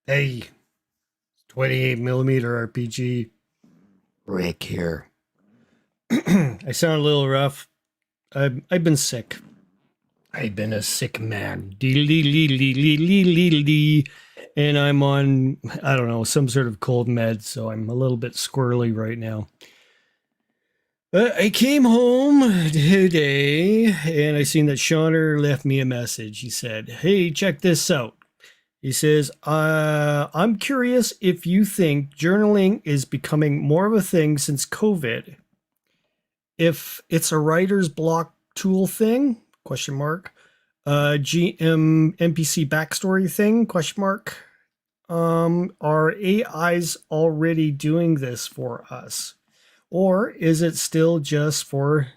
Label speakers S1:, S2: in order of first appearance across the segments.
S1: Hey, 28 millimeter RPG. Rick here. I sound a little rough. I've been sick. I've been a sick man. And I'm on, I don't know, some sort of cold med, so I'm a little bit squirrely right now. I came home today and I seen that Shauner left me a message. He said, "Hey, check this out." He says, I'm curious if you think journaling is becoming more of a thing since COVID. If it's a writer's block tool thing, question mark. GM NPC backstory thing, question mark. Are AIs already doing this for us? Or is it still just for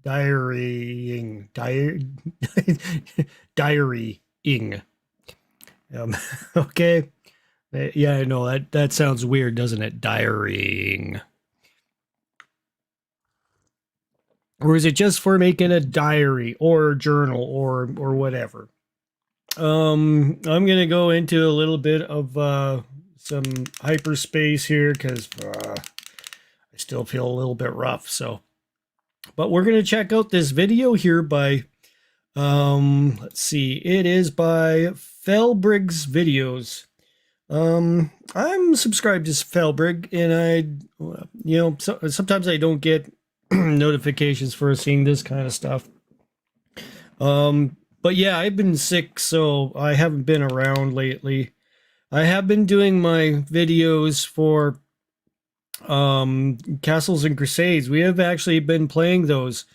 S1: diarying? Diarying. Okay. Yeah, I know that sounds weird, doesn't it? Diarying. Or is it just for making a diary or a journal or whatever? I'm gonna go into a little bit of some hyperspace here because I still feel a little bit rough. So, but we're gonna check out this video here by let's see, it is by Felbrigg's videos. I'm subscribed to Felbrigg, and sometimes I don't get notifications for seeing this kind of stuff. But yeah, I've been sick, so I haven't been around lately. I have been doing my videos for Castles and Crusades. We have actually been playing those,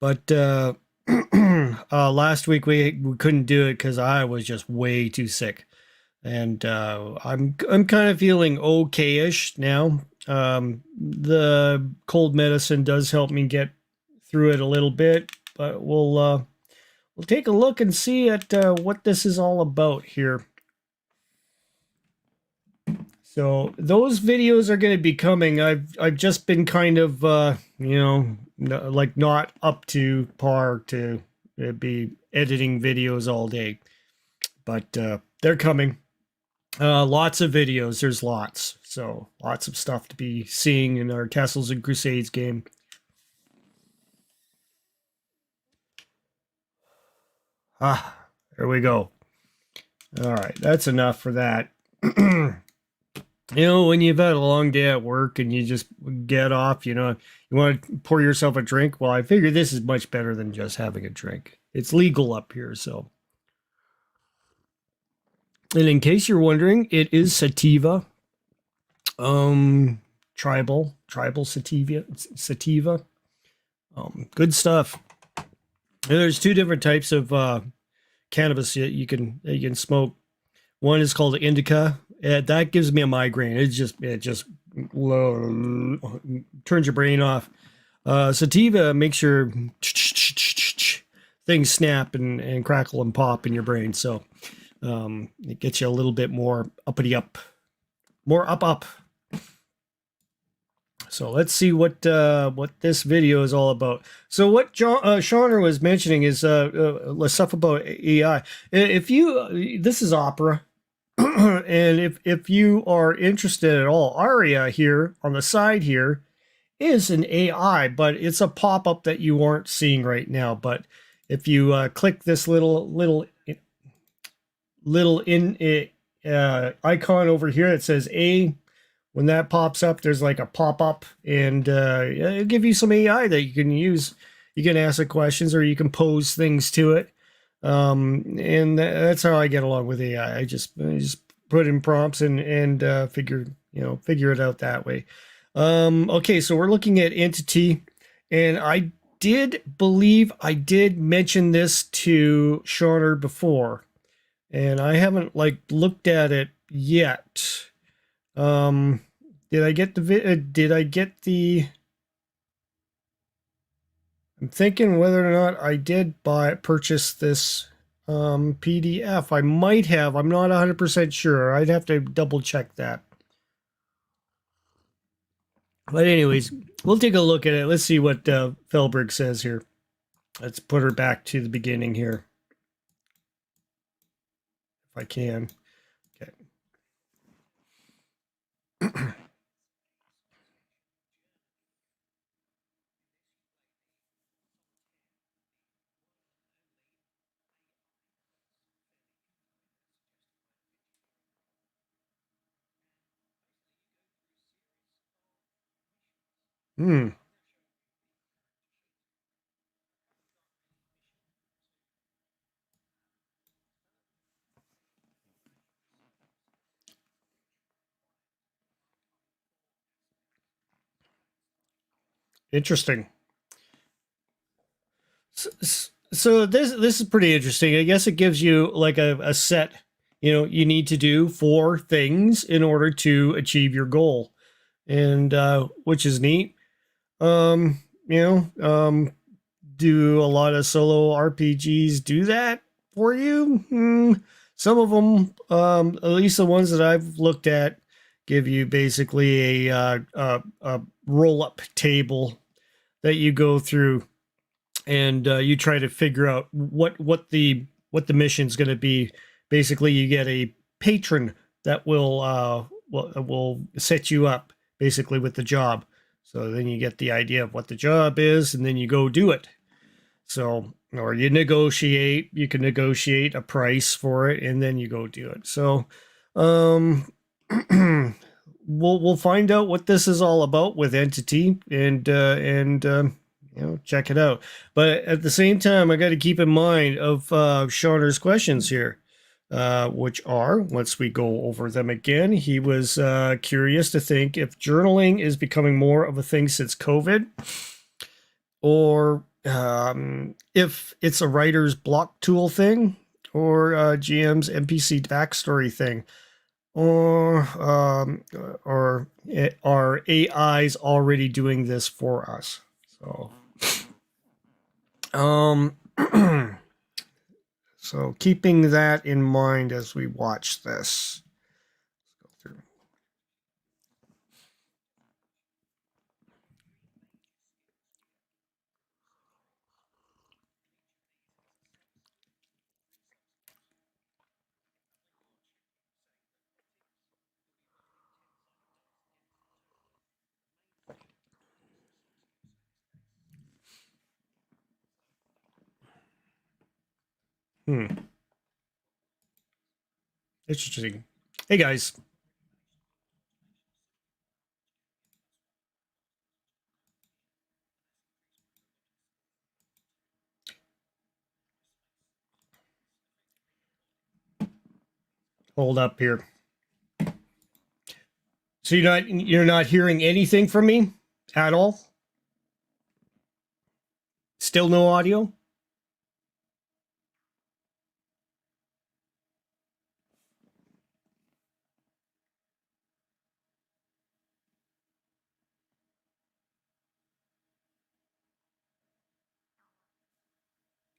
S1: but last week we couldn't do it because I was just way too sick, and I'm kind of feeling okay-ish now. The cold medicine does help me get through it a little bit, but we'll take a look and see at what this is all about here. So those videos are going to be coming. I've just been kind of like not up to par to be editing videos all day, but they're coming. Lots of videos. There's lots. So lots of stuff to be seeing in our Castles and Crusades game. There we go. All right, that's enough for that. When you've had a long day at work and you just get off, you want to pour yourself a drink. Well, I figure this is much better than just having a drink. It's legal up here, so. And in case you're wondering, it is sativa. Tribal sativa. Good stuff. And there's two different types of cannabis you can smoke. One is called indica. That gives me a migraine. It just turns your brain off. Sativa makes your things snap and crackle and pop in your brain. So it gets you a little bit more uppity up, more up. So let's see what this video is all about. So what Shauner was mentioning is stuff about AI. This is Opera. And if you are interested at all, Aria here on the side here is an AI, but it's a pop-up that you aren't seeing right now. But if you click this little icon over here that says A, when that pops up, there's like a pop-up, and it'll give you some AI that you can use. You can ask it questions or you can pose things to it. And that's how I get along with AI. I just put in prompts and figure it out that way. Okay, so we're looking at entity, and I did believe I did mention this to Shauner before, and I haven't looked at it yet. Did I get the I'm thinking whether or not I did purchase this PDF. I might have. I'm not 100% sure. I'd have to double check that. But anyways, we'll take a look at it. Let's see what Felbrigg says here. Let's put her back to the beginning here, if I can. Okay. Hmm. Interesting. So this is pretty interesting. I guess it gives you like a set, you need to do four things in order to achieve your goal, and which is neat. Um, you know, do a lot of solo RPGs do that for you? Some of them, at least the ones that I've looked at, give you basically a roll up table that you go through, and you try to figure out what the mission's going to be. Basically, you get a patron that will set you up basically with the job. So then you get the idea of what the job is, and then you go do it. So, or you can negotiate a price for it, and then you go do it. So, um, we'll find out what this is all about with Entity, and check it out. But at the same time, I got to keep in mind of Shauner's questions here, which are, once we go over them again, he was curious to think if journaling is becoming more of a thing since COVID, or if it's a writer's block tool thing, or GM's NPC backstory thing, or are AIs already doing this for us? So, um, so keeping that in mind as we watch this. Hmm. Interesting. Hey guys, hold up here. So you're not hearing anything from me at all? Still no audio?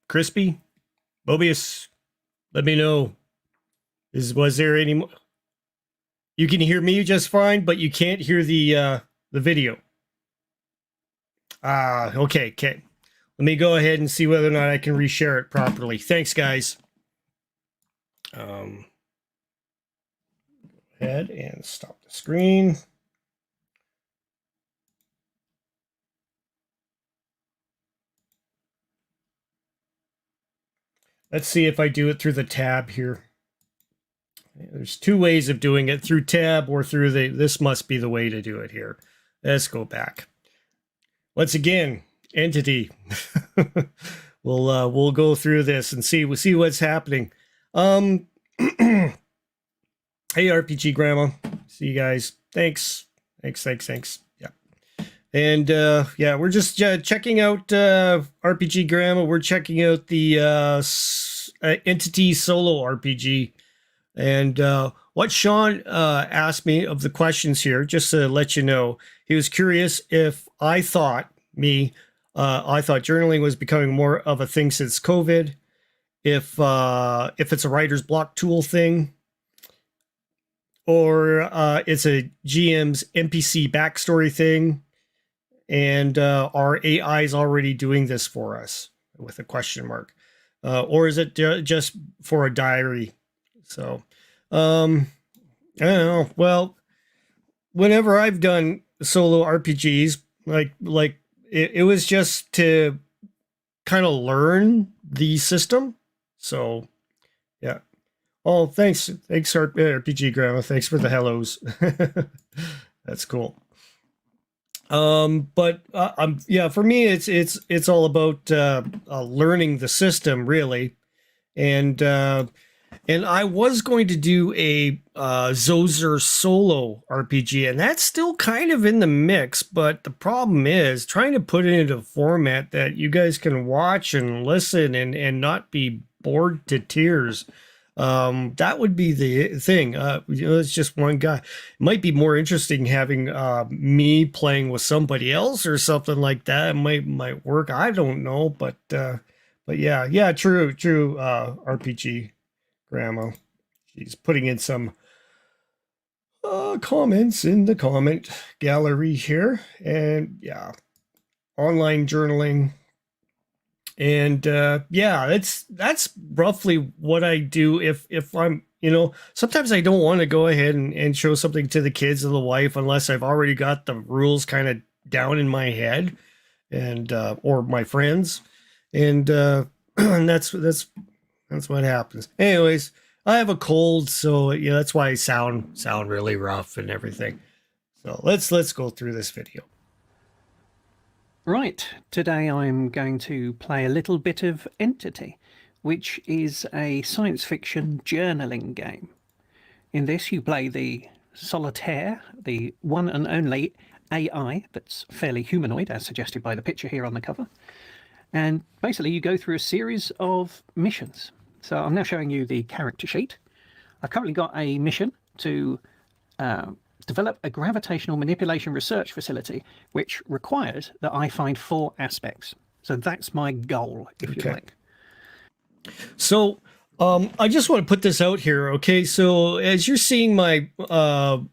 S1: Crispy? Mobius, let me know. Was there any more? You can hear me just fine, but you can't hear the video. Okay, okay. Let me go ahead and see whether or not I can reshare it properly. Thanks, guys. Um, ahead and stop the screen. Let's see if I do it through the tab here. There's two ways of doing it, through tab or through this must be the way to do it here. Let's go back. Once again, Entity. We'll go through this and see what's happening. Hey RPG Grandma. See you guys. Thanks. Thanks. Yeah. And yeah, we're just checking out RPG Grandma. We're checking out the Entity solo RPG. And what Sean asked me of the questions here, just to let you know, he was curious if I thought journaling was becoming more of a thing since COVID, if it's a writer's block tool thing, or it's a GM's NPC backstory thing, and are AIs already doing this for us, with a question mark, or is it just for a diary? So, I don't know. Well, whenever I've done solo RPGs, like it was just to kind of learn the system. So, yeah. Oh, thanks, RPG Grandma. Thanks for the hellos. That's cool. But yeah, for me, it's all about learning the system really, and I was going to do a Zoser solo RPG, and that's still kind of in the mix. But the problem is trying to put it into a format that you guys can watch and listen and not be bored to tears. That would be the thing. It's just one guy. It might be more interesting having me playing with somebody else or something like that. It might work. I don't know, but yeah, true. RPG grandma. She's putting in some comments in the comment gallery here, and yeah, online journaling. And yeah, that's roughly what I do if I'm, sometimes I don't want to go ahead and show something to the kids or the wife unless I've already got the rules kind of down in my head, and or my friends, and and that's what happens. Anyways, I have a cold, so that's why I sound really rough and everything. So let's go through this video.
S2: Right, today I'm going to play a little bit of Entity, which is a science fiction journaling game. In this, you play the Solitaire, the one and only AI that's fairly humanoid, as suggested by the picture here on the cover. And basically, you go through a series of missions. So I'm now showing you the character sheet. I've currently got a mission to develop a gravitational manipulation research facility, which requires that I find 4 aspects. So that's my goal, if you like.
S1: So I just want to put this out here. Okay, so as you're seeing my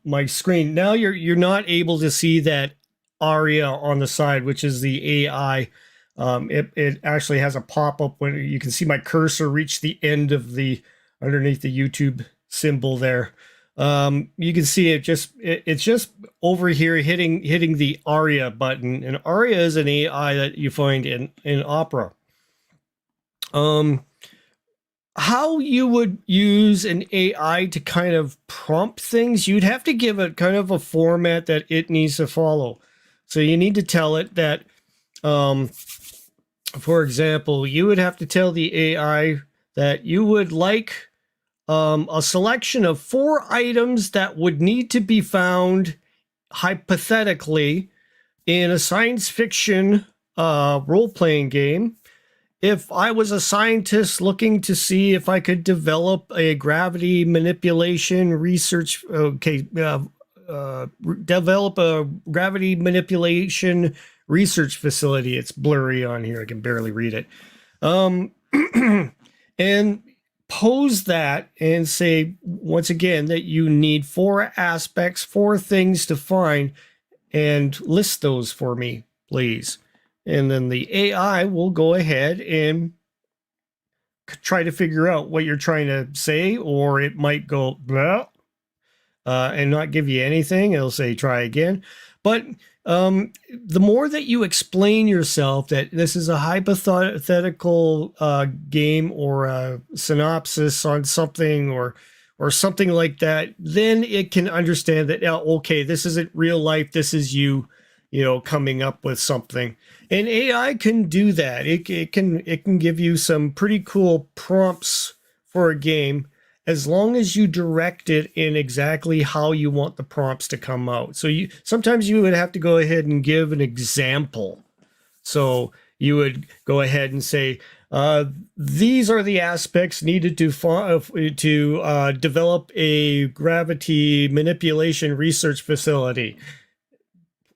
S1: my screen now, you're not able to see that aria on the side, which is the AI. It actually has a pop-up when you can see my cursor reach the end of the underneath the YouTube symbol there. You can see it's just over here hitting the aria button, and aria is an AI that you find in Opera. How you would use an AI to kind of prompt things, you'd have to give it kind of a format that it needs to follow. So you need to tell it that, for example, you would have to tell the AI that you would like a selection of 4 items that would need to be found hypothetically in a science fiction role-playing game. If I was a scientist looking to see if I could develop a gravity manipulation research, develop a gravity manipulation research facility. It's blurry on here. I can barely read it. And pose that and say, once again, that you need 4 aspects, 4 things to find, and list those for me, please. And then the AI will go ahead and try to figure out what you're trying to say, or it might go blah, and not give you anything. It'll say try again. But the more that you explain yourself that this is a hypothetical game or a synopsis on something or something like that, then it can understand that, okay, this isn't real life. This is you coming up with something. And AI can do that. It can give you some pretty cool prompts for a game, as long as you direct it in exactly how you want the prompts to come out. So sometimes you would have to go ahead and give an example. So you would go ahead and say, these are the aspects needed to develop a gravity manipulation research facility.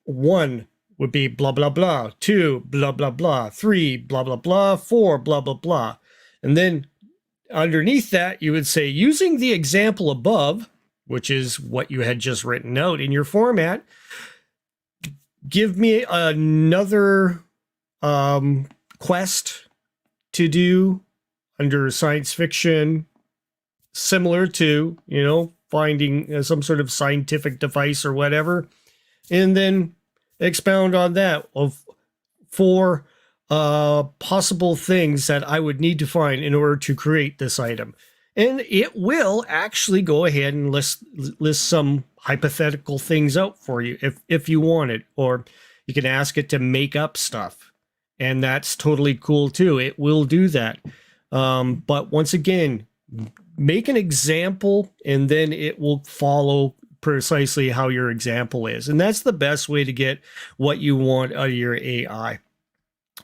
S1: 1 would be blah, blah, blah. 2, blah, blah, blah. 3, blah, blah, blah. 4, blah, blah, blah. And then underneath that, you would say, using the example above, which is what you had just written out in your format, give me another quest to do under science fiction, similar to, finding some sort of scientific device or whatever. And then expound on that of 4 possible things that I would need to find in order to create this item. And it will actually go ahead and list some hypothetical things out for you if you want it. Or You can ask it to make up stuff, and that's totally cool too. It will do that. But once again, make an example and then it will follow precisely how your example is. And that's the best way to get what you want out of your AI.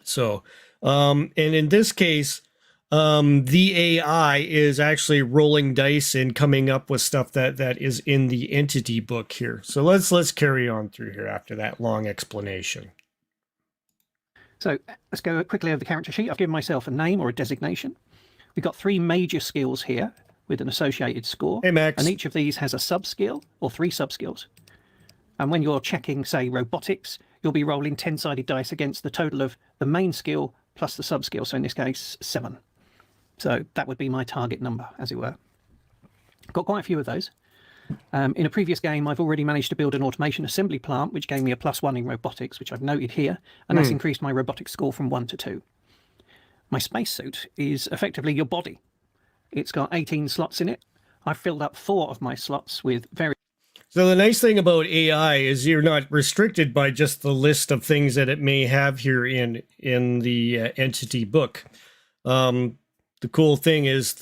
S1: So, and in this case, the AI is actually rolling dice and coming up with stuff that is in the entity book here. So let's carry on through here after that long explanation.
S2: So let's go quickly over the character sheet. I've given myself a name or a designation. We've got 3 major skills here with an associated score.
S1: Hey, Max.
S2: And each of these has a sub-skill or 3 sub-skills. And when you're checking, say, robotics, you'll be rolling 10-sided dice against the total of the main skill plus the sub-skill. So in this case, 7. So that would be my target number, as it were. Got quite a few of those. In a previous game, I've already managed to build an automation assembly plant, which gave me a +1 in robotics, which I've noted here, and that's increased my robotics score from 1 to 2. My spacesuit is effectively your body. It's got 18 slots in it. I've filled up 4 of my slots with very...
S1: So the nice thing about AI is you're not restricted by just the list of things that it may have here in the entity book. The cool thing is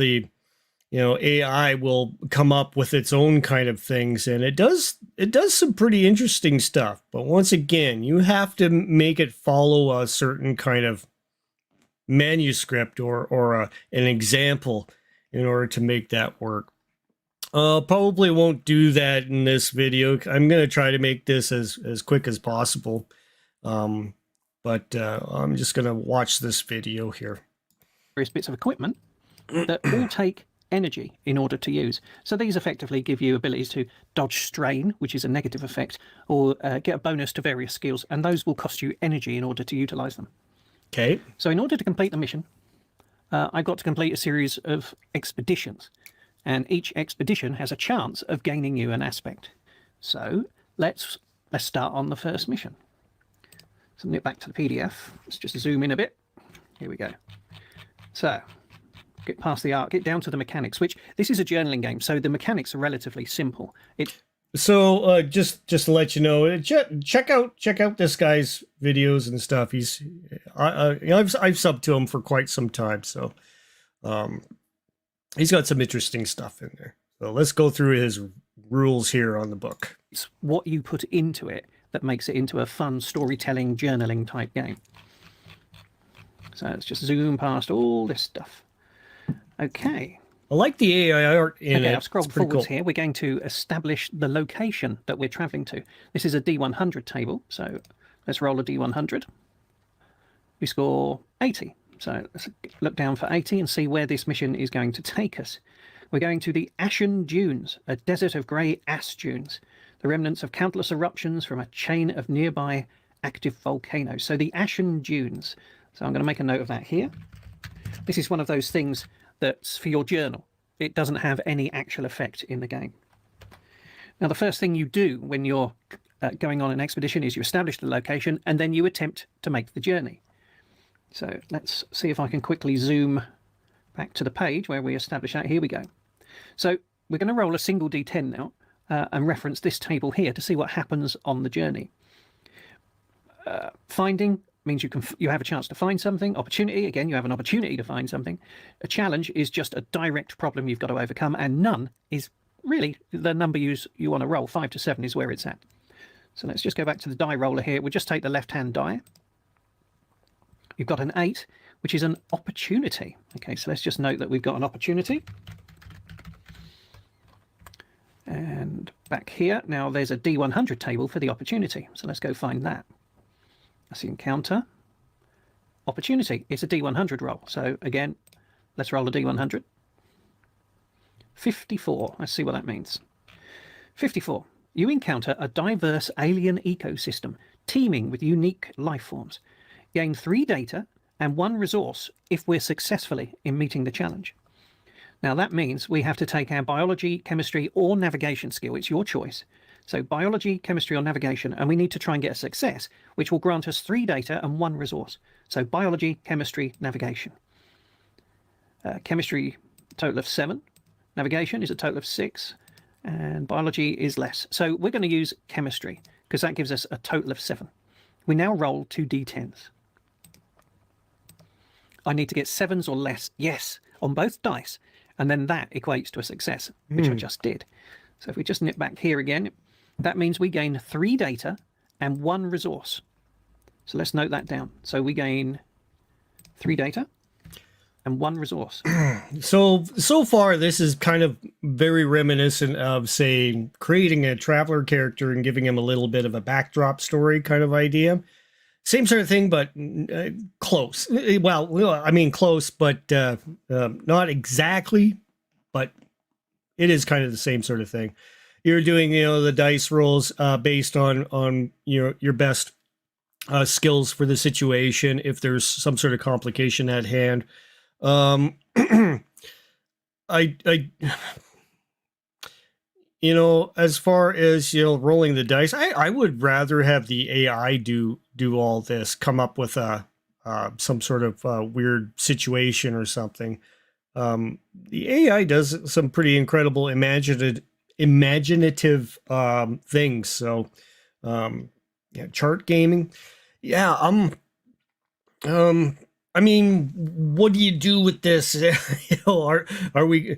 S1: AI will come up with its own kind of things, and it does some pretty interesting stuff. But once again, you have to make it follow a certain kind of manuscript or an example in order to make that work. Probably won't do that in this video. I'm going to try to make this as quick as possible. But I'm just going to watch this video here.
S2: Various bits of equipment that all take energy in order to use. So these effectively give you abilities to dodge strain, which is a negative effect, or get a bonus to various skills, and those will cost you energy in order to utilize them.
S1: Okay.
S2: So in order to complete the mission, I've got to complete a series of expeditions, and each expedition has a chance of gaining you an aspect. So let's start on the first mission. So nip back to the PDF. Let's just zoom in a bit. Here we go. So get past the art, get down to the mechanics, which this is a journaling game, so the mechanics are relatively simple.
S1: So just to let you know, check out this guy's videos and stuff. I've subbed to him for quite some time, so he's got some interesting stuff in there. So let's go through his rules here on the book.
S2: It's what you put into it that makes it into a fun storytelling journaling type game. So let's just zoom past all this stuff. Okay.
S1: I like the AI art in it.
S2: I've scrolled forwards here. We're going to establish the location that we're traveling to. This is a D100 table, so let's roll a D100. We score 80. So let's look down for 80 and see where this mission is going to take us. We're going to the Ashen Dunes, a desert of grey ash dunes, the remnants of countless eruptions from a chain of nearby active volcanoes. So the Ashen Dunes. So I'm going to make a note of that here. This is one of those things that's for your journal. It doesn't have any actual effect in the game. Now, the first thing you do when you're going on an expedition is you establish the location and then you attempt to make the journey. So let's see if I can quickly zoom back to the page where we establish that. Here we go. So we're going to roll a single D10 now and reference this table here to see what happens on the journey. Finding means you have a chance to find something. Opportunity, again, you have an opportunity to find something. A challenge is just a direct problem you've got to overcome, and none is really the number you want to roll. 5 to 7 is where it's at. So let's just go back to the die roller here. We'll just take the left-hand die. You've got an 8, which is an opportunity. Okay, so let's just note that we've got an opportunity. And back here, now there's a D100 table for the opportunity. So let's go find that. That's the encounter. Opportunity. It's a D100 roll. So again, let's roll a D100. 54. Let's see what that means. 54. You encounter a diverse alien ecosystem teeming with unique life forms. Gain 3 data and 1 resource if we're successfully in meeting the challenge. Now that means we have to take our biology, chemistry, or navigation skill. It's your choice. So biology, chemistry, or navigation, and we need to try and get a success, which will grant us 3 data and 1 resource. So biology, chemistry, navigation. Chemistry, total of 7. Navigation is a total of 6. And biology is less. So we're going to use chemistry because that gives us a total of 7. We now roll 2d10s. I need to get 7s or less, yes, on both dice, and then that equates to a success, which I just did. So if we just nip back here again, that means we gain 3 data and 1 resource. So let's note that down. So we gain 3 data and 1 resource.
S1: So far, this is kind of very reminiscent of, say, creating a traveler character and giving him a little bit of a backdrop story kind of idea. Same sort of thing, but close. Well, I mean close, but not exactly. But it is kind of the same sort of thing. You're doing, the dice rolls based on your best skills for the situation. If there's some sort of complication at hand, as far as rolling the dice, I would rather have the AI do all this, come up with some sort of weird situation or something. The AI does some pretty incredible imaginative things. So, chart gaming, yeah. I mean, what do you do with this? Are we?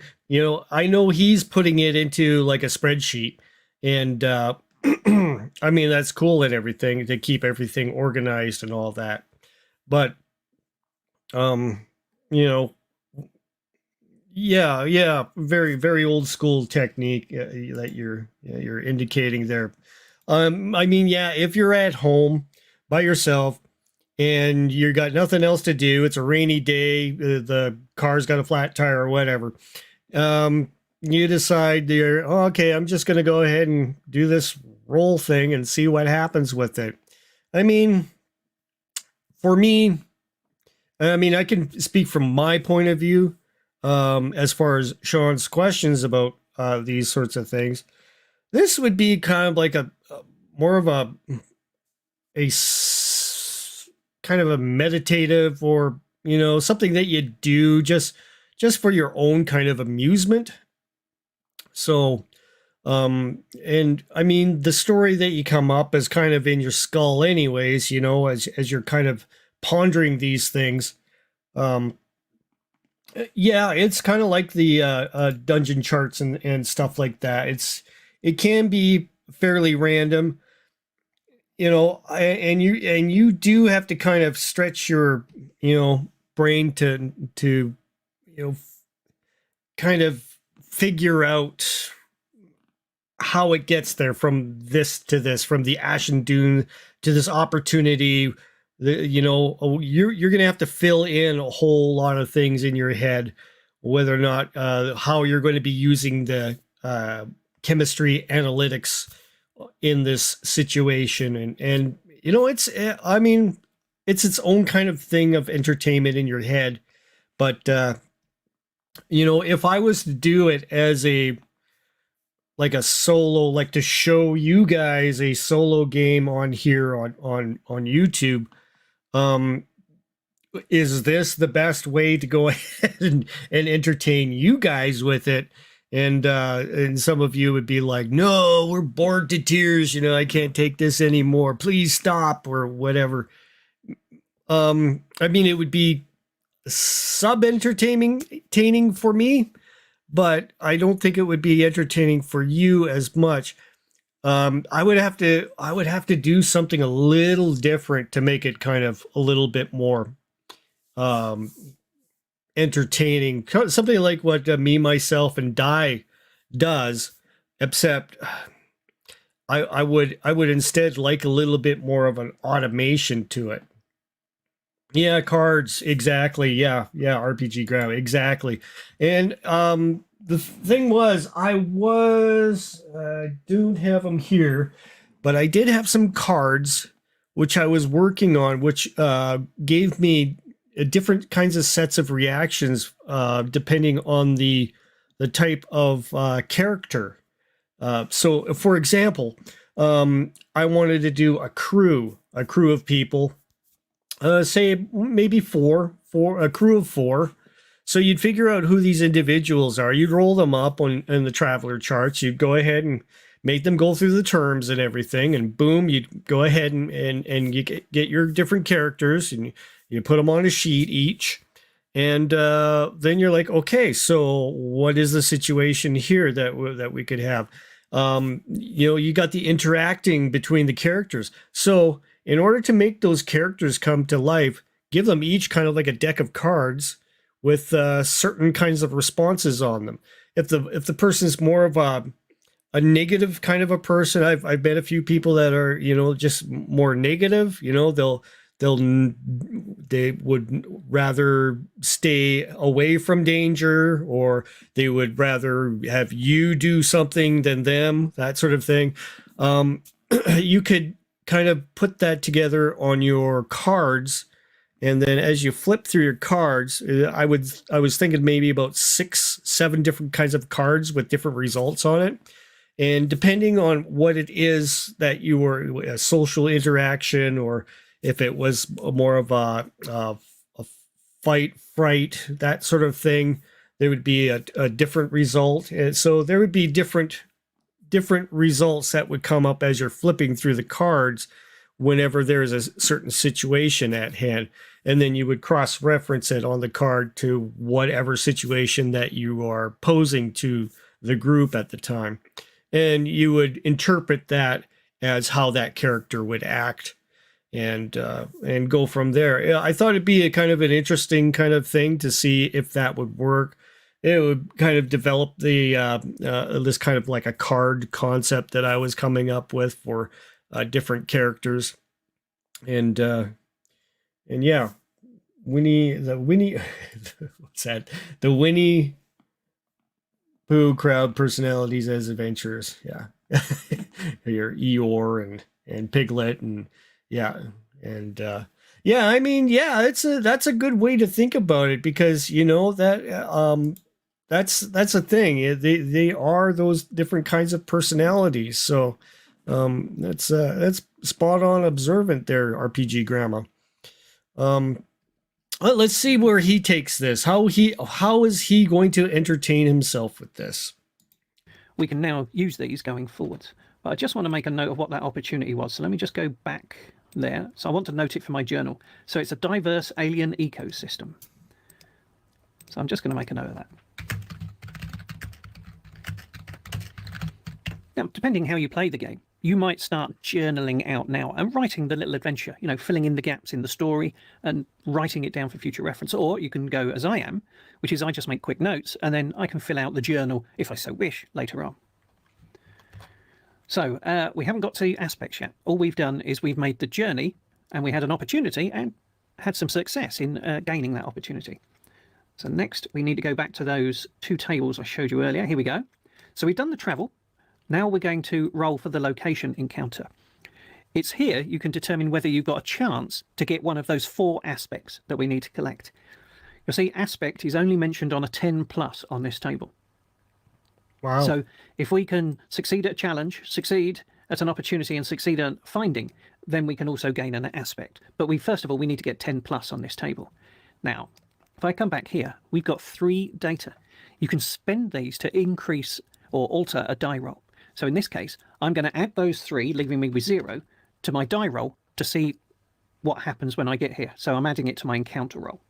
S1: I know he's putting it into like a spreadsheet, and I mean that's cool and everything to keep everything organized and all that. But yeah, very very old school technique that you're indicating there. I mean, yeah, if you're at home by yourself and you got nothing else to do, it's a rainy day, the car's got a flat tire or whatever, you decide okay, I'm just going to go ahead and do this roll thing and see what happens with it. I mean, for me, I can speak from my point of view as far as Sean's questions about these sorts of things. This would be kind of like more of a kind of a meditative, or something that you do just for your own kind of amusement. So and I mean, the story that you come up is kind of in your skull anyways, as you're kind of pondering these things. Yeah, it's kind of like the dungeon charts and stuff like that. It can be fairly random, and you do have to kind of stretch your brain to kind of figure out how it gets there, from this to this, from the Ashen Dune to this opportunity. You're gonna have to fill in a whole lot of things in your head, whether or not how you're going to be using the chemistry analytics in this situation, and it's its own kind of thing of entertainment in your head. But if I was to do it as a solo, like to show you guys a solo game on here on YouTube, is this the best way to go ahead and entertain you guys with it? And some of you would be like, no, we're bored to tears. I can't take this anymore. Please stop, or whatever. It would be entertaining for me, but I don't think it would be entertaining for you as much. I would have to do something a little different to make it kind of a little bit more entertaining, something like what Me, Myself, and Die does, except I would instead like a little bit more of an automation to it. Yeah, cards, exactly. Yeah, RPG grab, exactly. And the thing was, I don't have them here, but I did have some cards which I was working on, which gave me different kinds of sets of reactions depending on the type of character. So, for example, I wanted to do a crew of people, say maybe a crew of 4. So you'd figure out who these individuals are. You'd roll them up in the traveler charts. You'd go ahead and make them go through the terms and everything, and boom, you go ahead and you get your different characters, and you put them on a sheet each. And then you're like, okay, so what is the situation here that we could have? You got the interacting between the characters. So in order to make those characters come to life, give them each kind of like a deck of cards with certain kinds of responses on them. If the person's more of a negative kind of a person, I've met a few people that are just more negative. They would rather stay away from danger, or they would rather have you do something than them, that sort of thing. You could kind of put that together on your cards, and then as you flip through your cards, I was thinking maybe about 6-7 different kinds of cards with different results on it. And depending on what it is that you were, a social interaction, or if it was more of a fight, fright, that sort of thing, there would be a different result. And so there would be different results that would come up as you're flipping through the cards whenever there's a certain situation at hand. And then you would cross-reference it on the card to whatever situation that you are posing to the group at the time. And you would interpret that as how that character would act, and go from there. I thought it'd be a kind of an interesting kind of thing to see if that would work. It would kind of develop the this kind of like a card concept that I was coming up with for different characters, and yeah, Winnie what's that? The Winnie Pooh crowd personalities as adventurers. Yeah, your Eeyore and Piglet and. Yeah. And yeah, I mean, yeah, that's a good way to think about it, because that's a thing. They are those different kinds of personalities. So that's spot on observant there, RPG Grandma. Let's see where he takes this. How is he going to entertain himself with this?
S2: We can now use these going forwards. But I just want to make a note of what that opportunity was. So let me just go back there. So I want to note it for my journal. So it's a diverse alien ecosystem. So I'm just going to make a note of that. Now, depending how you play the game, you might start journaling out now and writing the little adventure, filling in the gaps in the story and writing it down for future reference. Or you can go as I am, which is I just make quick notes, and then I can fill out the journal, if I so wish, later on. So we haven't got to aspects yet. All we've done is we've made the journey, and we had an opportunity and had some success in gaining that opportunity. So next we need to go back to those 2 tables I showed you earlier. Here we go. So we've done the travel. Now we're going to roll for the location encounter. It's here you can determine whether you've got a chance to get one of those 4 aspects that we need to collect. You'll see aspect is only mentioned on a 10+ on this table.
S1: Wow.
S2: So if we can succeed at a challenge, succeed at an opportunity, and succeed at finding, then we can also gain an aspect. But first of all, we need to get 10+ on this table. Now, if I come back here, we've got 3 data. You can spend these to increase or alter a die roll. So in this case, I'm going to add those 3, leaving me with 0, to my die roll to see what happens when I get here. So I'm adding it to my encounter roll.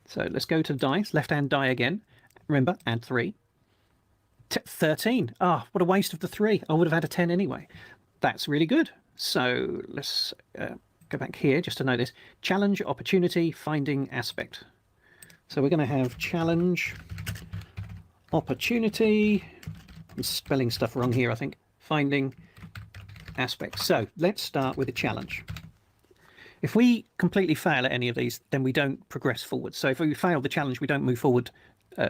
S2: So let's go to the dice, left-hand die again. Remember, add 3. 13. What a waste of the 3. I would have had a 10 anyway. That's really good. So let's go back here just to know this. Challenge, opportunity, finding, aspect. So we're going to have challenge, opportunity. I'm spelling stuff wrong here, I think. Finding, aspect. So let's start with a challenge. If we completely fail at any of these, then we don't progress forward. So if we fail the challenge, we don't move forward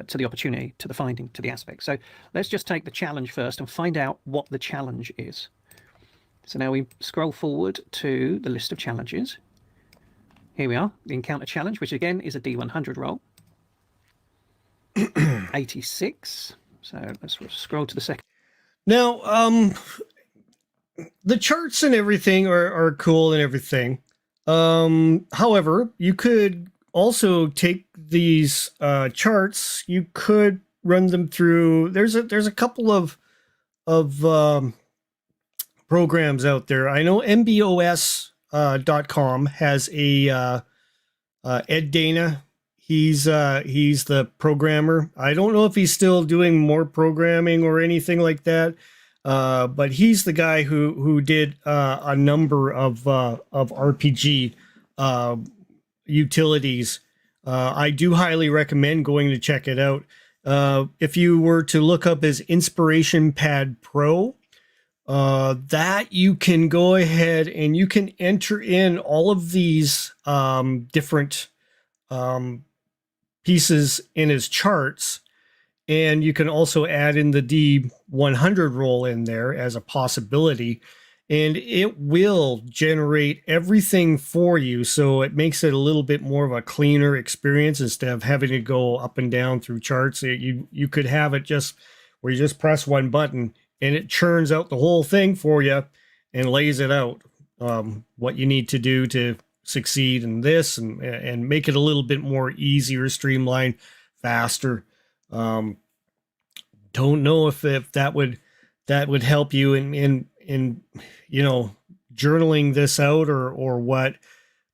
S2: to the opportunity, to the finding, to the aspect. So let's just take the challenge first and find out what the challenge is. So now we scroll forward to the list of challenges. Here we are, the encounter challenge, which again is a D100 roll. 86. So let's scroll to the second.
S1: Now, the charts and everything are cool and everything. However, you could also take these charts, you could run them through. There's a couple of of programs out there. I know MBOS.com has a Ed Dana. He's the programmer. I don't know if he's still doing more programming or anything like that, but he's the guy who did a number of RPG utilities. I do highly recommend going to check it out. If you were to look up his Inspiration Pad Pro, that you can go ahead and you can enter in all of these different pieces in his charts, and you can also add in the D100 roll in there as a possibility, and it will generate everything for you, so it makes it a little bit more of a cleaner experience instead of having to go up and down through charts. You could have it just where you just press one button and it churns out the whole thing for you and lays it out, what you need to do to succeed in this, and make it a little bit more easier, streamlined, faster. Don't know if that would help you in journaling this out or what,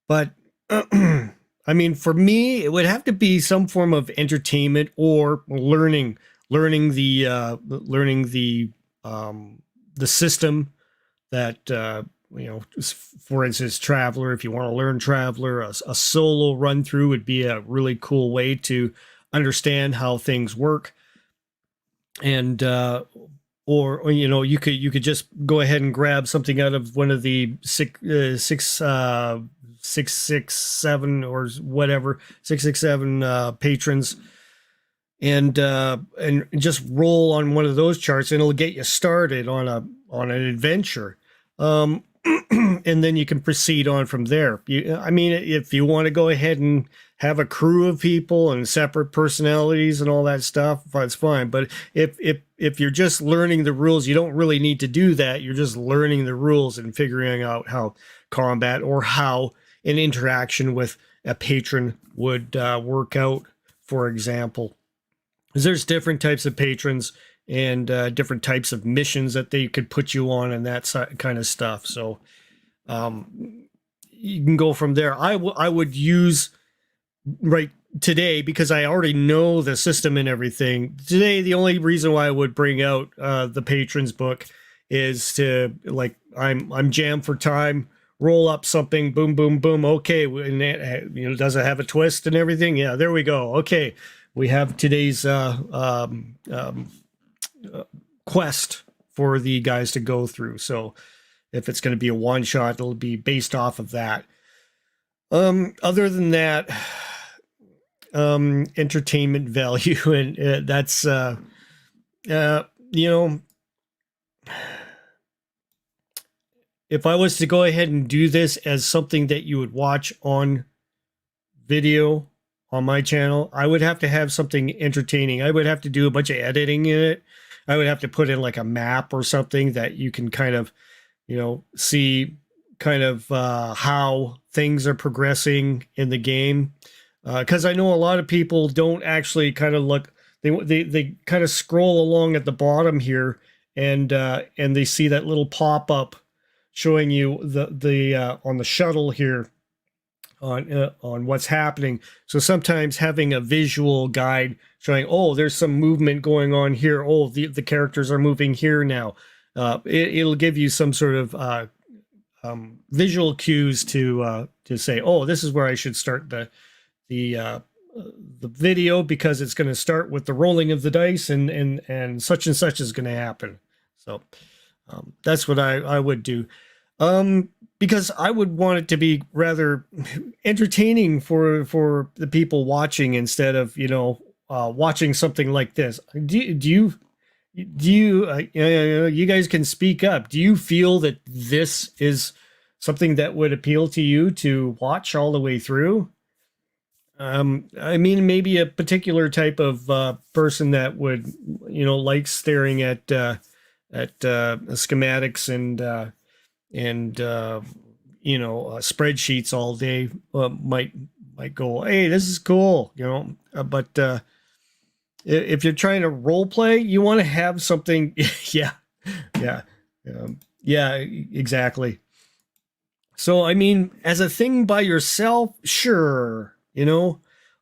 S1: but I mean, for me, it would have to be some form of entertainment or learning the system that for instance, Traveler. If you want to learn Traveler, a solo run through would be a really cool way to understand how things work. And or you could just go ahead and grab something out of one of the 667 or whatever 667 patrons, and just roll on one of those charts, and it'll get you started on an adventure. And then you can proceed on from there. If you want to go ahead and have a crew of people and separate personalities and all that stuff, that's fine. But if you're just learning the rules, you don't really need to do that. You're just learning the rules and figuring out how combat or how an interaction with a patron would work out, for example. Because there's different types of patrons and different types of missions that they could put you on and that kind of stuff. So you can go from there. I would use right today, because I already know the system and everything. Today, the only reason why I would bring out the patrons book is to, like, I'm jammed for time. Roll up something, boom, boom, boom. Okay, and it, does it have a twist and everything? Yeah, there we go. Okay, we have today's quest for the guys to go through. So if it's going to be a one shot, it'll be based off of that. Other than that, entertainment value, and that's if I was to go ahead and do this as something that you would watch on video on my channel, I would have to have something entertaining. I would have to do a bunch of editing in it. I would have to put in like a map or something that you can kind of, see kind of how things are progressing in the game. Because I know a lot of people don't actually kind of look. They kind of scroll along at the bottom here, and they see that little pop up showing you the on the shuttle here on what's happening. So sometimes having a visual guide showing, oh, there's some movement going on here. Oh, the characters are moving here now. It'll give you some sort of visual cues to say, oh, this is where I should start the video, because it's going to start with the rolling of the dice, and such is going to happen. So that's what I would do. Because I would want it to be rather entertaining for the people watching, instead of, watching something like this. Do you you guys can speak up. Do you feel that this is something that would appeal to you to watch all the way through? Maybe a particular type of person that would, like staring at schematics and spreadsheets all day, might go, hey, this is cool, but if you're trying to role play, you want to have something. Yeah, Yeah. Yeah, exactly. So, I mean, as a thing by yourself, sure,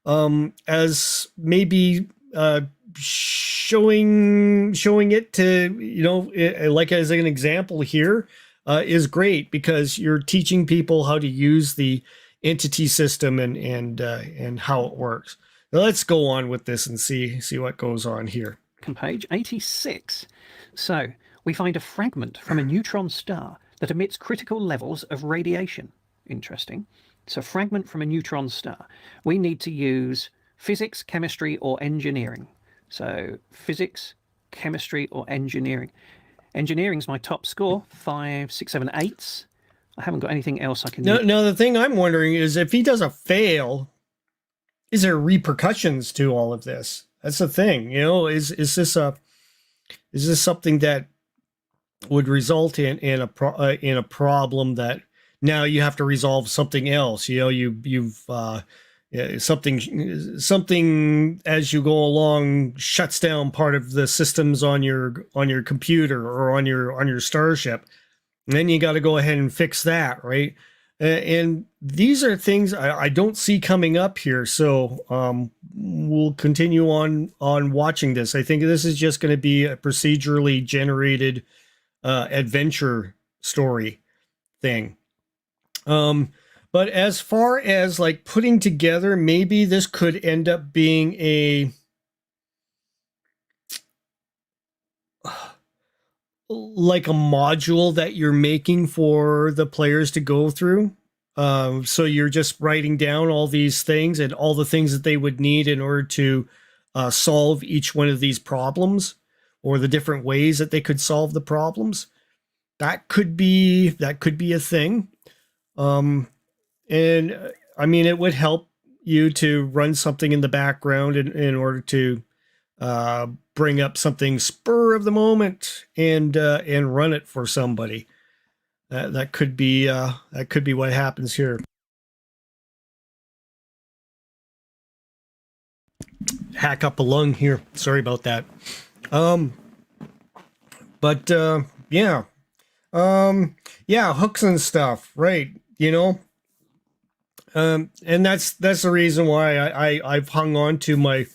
S1: as maybe showing it to, like as an example here, is great because you're teaching people how to use the entity system and how it works. Now let's go on with this and see what goes on here.
S2: Page 86. So we find a fragment from a neutron star that emits critical levels of radiation. Interesting. So, fragment from a neutron star. We need to use physics, chemistry, or engineering. So, physics, chemistry, or engineering. Engineering's my top score, 5, 6, 7, 8s. I haven't got anything else I can use.
S1: Now, the thing I'm wondering is if he does a fail, is there repercussions to all of this? That's the thing, is this something that would result in a problem that now you have to resolve something else? You've something as you go along shuts down part of the systems on your computer or on your starship, and then you got to go ahead and fix that, right? And these are things I don't see coming up here. So we'll continue on watching this. I think this is just going to be a procedurally generated adventure story thing. But as far as like putting together, maybe this could end up being like a module that you're making for the players to go through. So you're just writing down all these things and all the things that they would need in order to solve each one of these problems, or the different ways that they could solve the problems. That could be a thing. And I mean, it would help you to run something in the background in order to bring up something spur of the moment and run it for somebody. That could be what happens here. Hack up a lung here. Sorry about that. But yeah, hooks and stuff, right? And that's the reason why I've hung on to my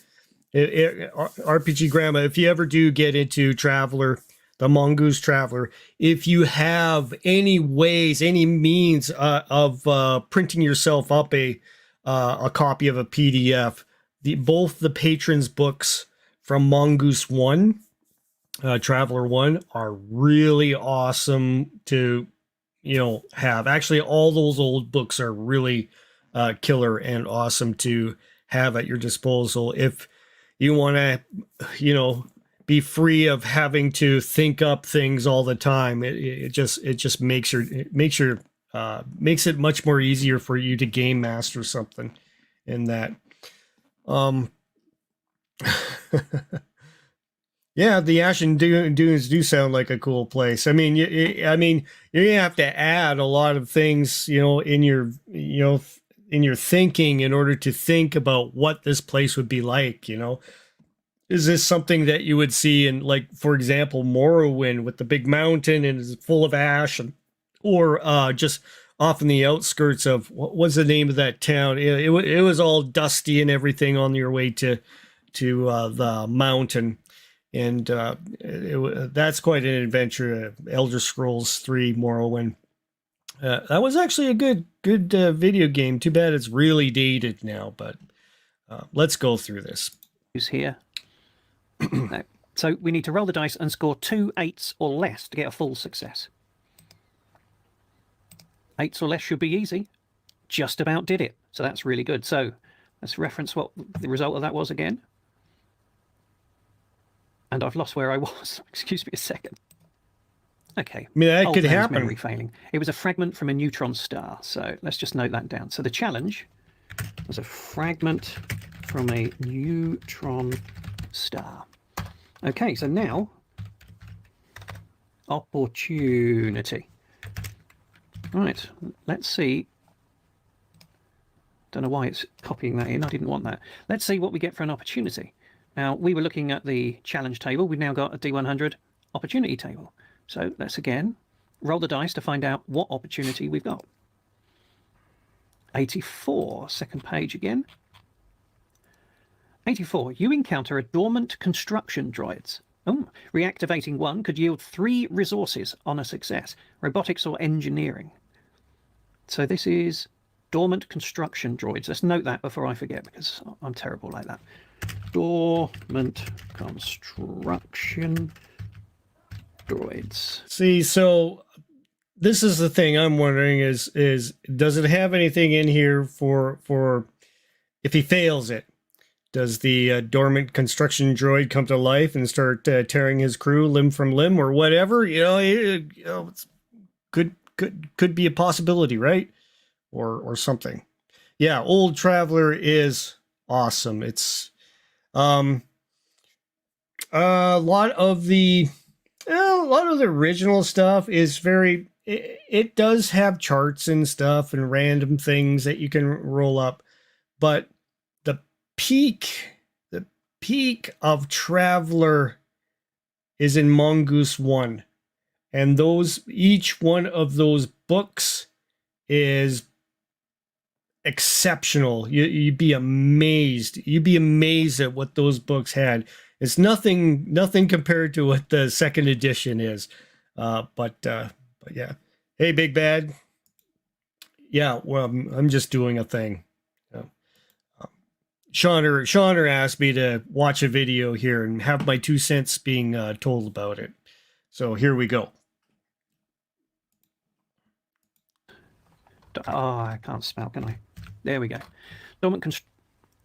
S1: RPG Grandma. If you ever do get into Traveler, the Mongoose Traveler, if you have any ways, any means of printing yourself up a copy of a PDF, both the patrons' books from Mongoose 1, Traveler 1, are really awesome to have. Actually, all those old books are really killer and awesome to have at your disposal if you want to be free of having to think up things all the time. It just makes it much more easier for you to game master something in that. Yeah, the Ashen Dunes do sound like a cool place. I mean, you're gonna have to add a lot of things, in your thinking in order to think about what this place would be like. Is this something that you would see in, like, for example, Morrowind with the big mountain and is full of ash, or just off in the outskirts of what was the name of that town? It was all dusty and everything on your way to the mountain. And that's quite an adventure. Elder Scrolls 3 Morrowind. That was actually a good video game. Too bad it's really dated now, but let's go through this.
S2: Here. So we need to roll the dice and score 2 8s or less to get a full success. 8s or less should be easy. Just about did it. So that's really good. So let's reference what the result of that was again. And I've lost where I was. Excuse me a second. Okay.
S1: I mean, that could happen.
S2: Memory failing. It was a fragment from a neutron star. So let's just note that down. So the challenge was a fragment from a neutron star. Okay, so now opportunity. Right, let's see. Don't know why it's copying that in. I didn't want that. Let's see what we get for an opportunity. Now, we were looking at the challenge table. We've now got a D100, opportunity table. So let's again roll the dice to find out what opportunity we've got. 84, second page again. 84, you encounter a dormant construction droids. Oh, reactivating one could yield 3 resources on a success, robotics or engineering. So this is dormant construction droids. Let's note that before I forget, because I'm terrible like that. Dormant construction droids.
S1: See, so this is the thing I'm wondering is does it have anything in here for if he fails it? Does the dormant construction droid come to life and start tearing his crew limb from limb or whatever? It's could be a possibility, right? Or something. Yeah, Old Traveler is awesome. It's a lot of the original stuff is very. It does have charts and stuff and random things that you can roll up, but the peak of Traveler is in Mongoose 1, and each one of those books is exceptional. You'd be amazed at what those books had. It's nothing compared to what the second edition is, but yeah. Hey, Big Bad. Yeah, well, I'm just doing a thing. Shauner asked me to watch a video here and have my 2 cents being told about it. So here we go.
S2: Oh, I can't spell, can I? There we go. Dormant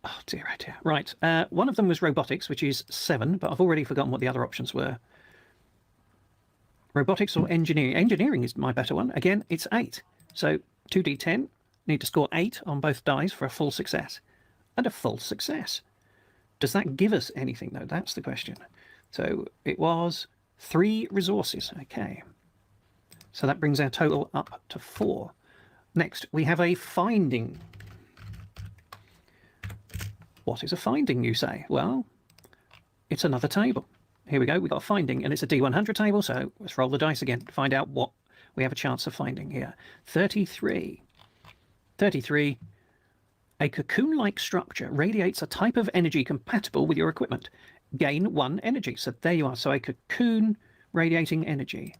S2: oh dear, oh dear. Right, one of them was robotics, which is 7, but I've already forgotten what the other options were. Robotics or engineering? Engineering is my better one. Again, it's 8. So 2d10, need to score 8 on both dice for a full success. And a full success. Does that give us anything, though? That's the question. So it was 3 resources. Okay. So that brings our total up to 4. Next, we have a finding. What is a finding, you say? Well, it's another table. Here we go. We've got a finding, and it's a D100 table, so let's roll the dice again to find out what we have a chance of finding here. 33. 33. A cocoon-like structure radiates a type of energy compatible with your equipment. Gain 1 energy. So there you are. So a cocoon radiating energy.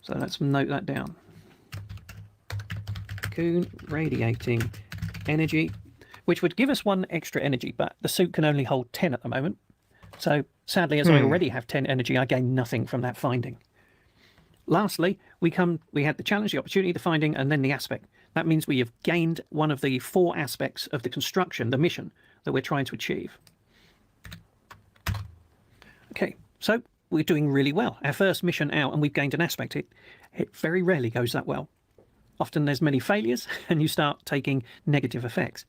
S2: So let's note that down. Cocoon radiating energy, which would give us 1 extra energy, but the suit can only hold 10 at the moment. So sadly, as I already have 10 energy, I gain nothing from that finding. Lastly, we had the challenge, the opportunity, the finding, and then the aspect. That means we have gained one of the 4 aspects of the construction, the mission that we're trying to achieve. Okay, so we're doing really well. Our first mission out, and we've gained an aspect. It very rarely goes that well. Often there's many failures, and you start taking negative effects.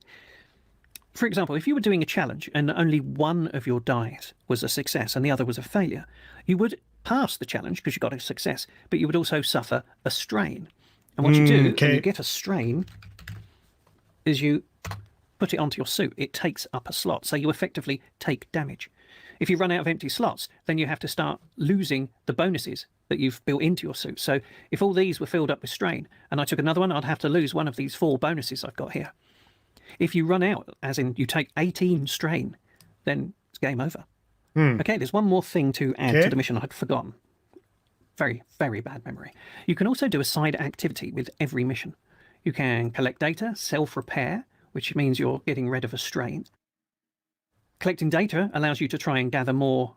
S2: For example, if you were doing a challenge and only one of your dice was a success and the other was a failure, you would pass the challenge because you got a success, but you would also suffer a strain. And what you do when you get a strain is you put it onto your suit. It takes up a slot, so you effectively take damage. If you run out of empty slots, then you have to start losing the bonuses that you've built into your suit. So if all these were filled up with strain and I took another one, I'd have to lose one of these 4 bonuses I've got here. If you run out, as in you take 18 strain, then it's game over. Okay, there's one more thing to add to the mission I'd forgotten. Very, very bad memory. You can also do a side activity with every mission. You can collect data, self-repair, which means you're getting rid of a strain. Collecting data allows you to try and gather more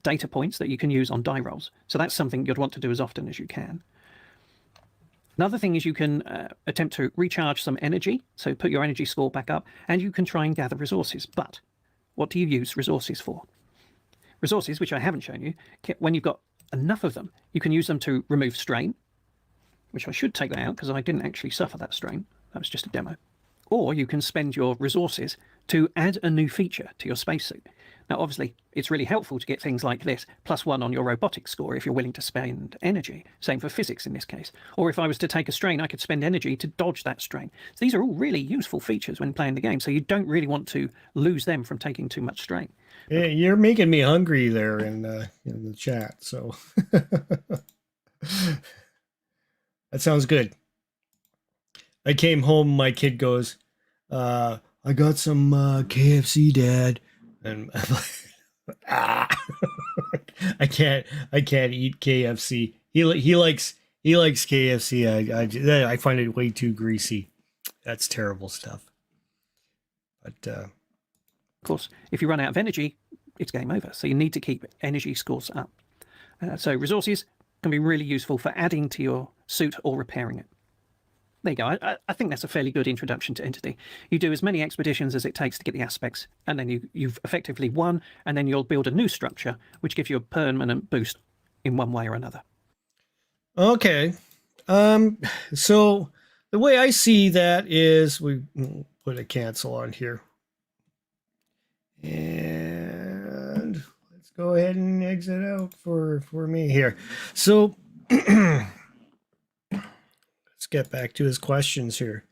S2: data points that you can use on die rolls. So that's something you'd want to do as often as you can. Another thing is you can attempt to recharge some energy, so put your energy score back up, and you can try and gather resources. But what do you use resources for? Resources, which I haven't shown you, when you've got enough of them, you can use them to remove strain, which I should take that out because I didn't actually suffer that strain. That was just a demo. Or you can spend your resources to add a new feature to your spacesuit. Now, obviously, it's really helpful to get things like this, +1 on your robotics score if you're willing to spend energy. Same for physics in this case. Or if I was to take a strain, I could spend energy to dodge that strain. So these are all really useful features when playing the game, so you don't really want to lose them from taking too much strain.
S1: Yeah, you're making me hungry there in the chat. So that sounds good. I came home. My kid goes, "I got some KFC, Dad," and I'm like, ah, I can't eat KFC. He likes KFC. I find it way too greasy. That's terrible stuff. But
S2: of course, if you run out of energy, it's game over. So you need to keep energy scores up. So resources can be really useful for adding to your suit or repairing it. There you go. I think that's a fairly good introduction to Entity. You do as many expeditions as it takes to get the aspects, and then you've effectively won, and then you'll build a new structure, which gives you a permanent boost in one way or another.
S1: Okay. So the way I see that is we put a cancel on here. And let's go ahead and exit out for me here. So let's get back to his questions here.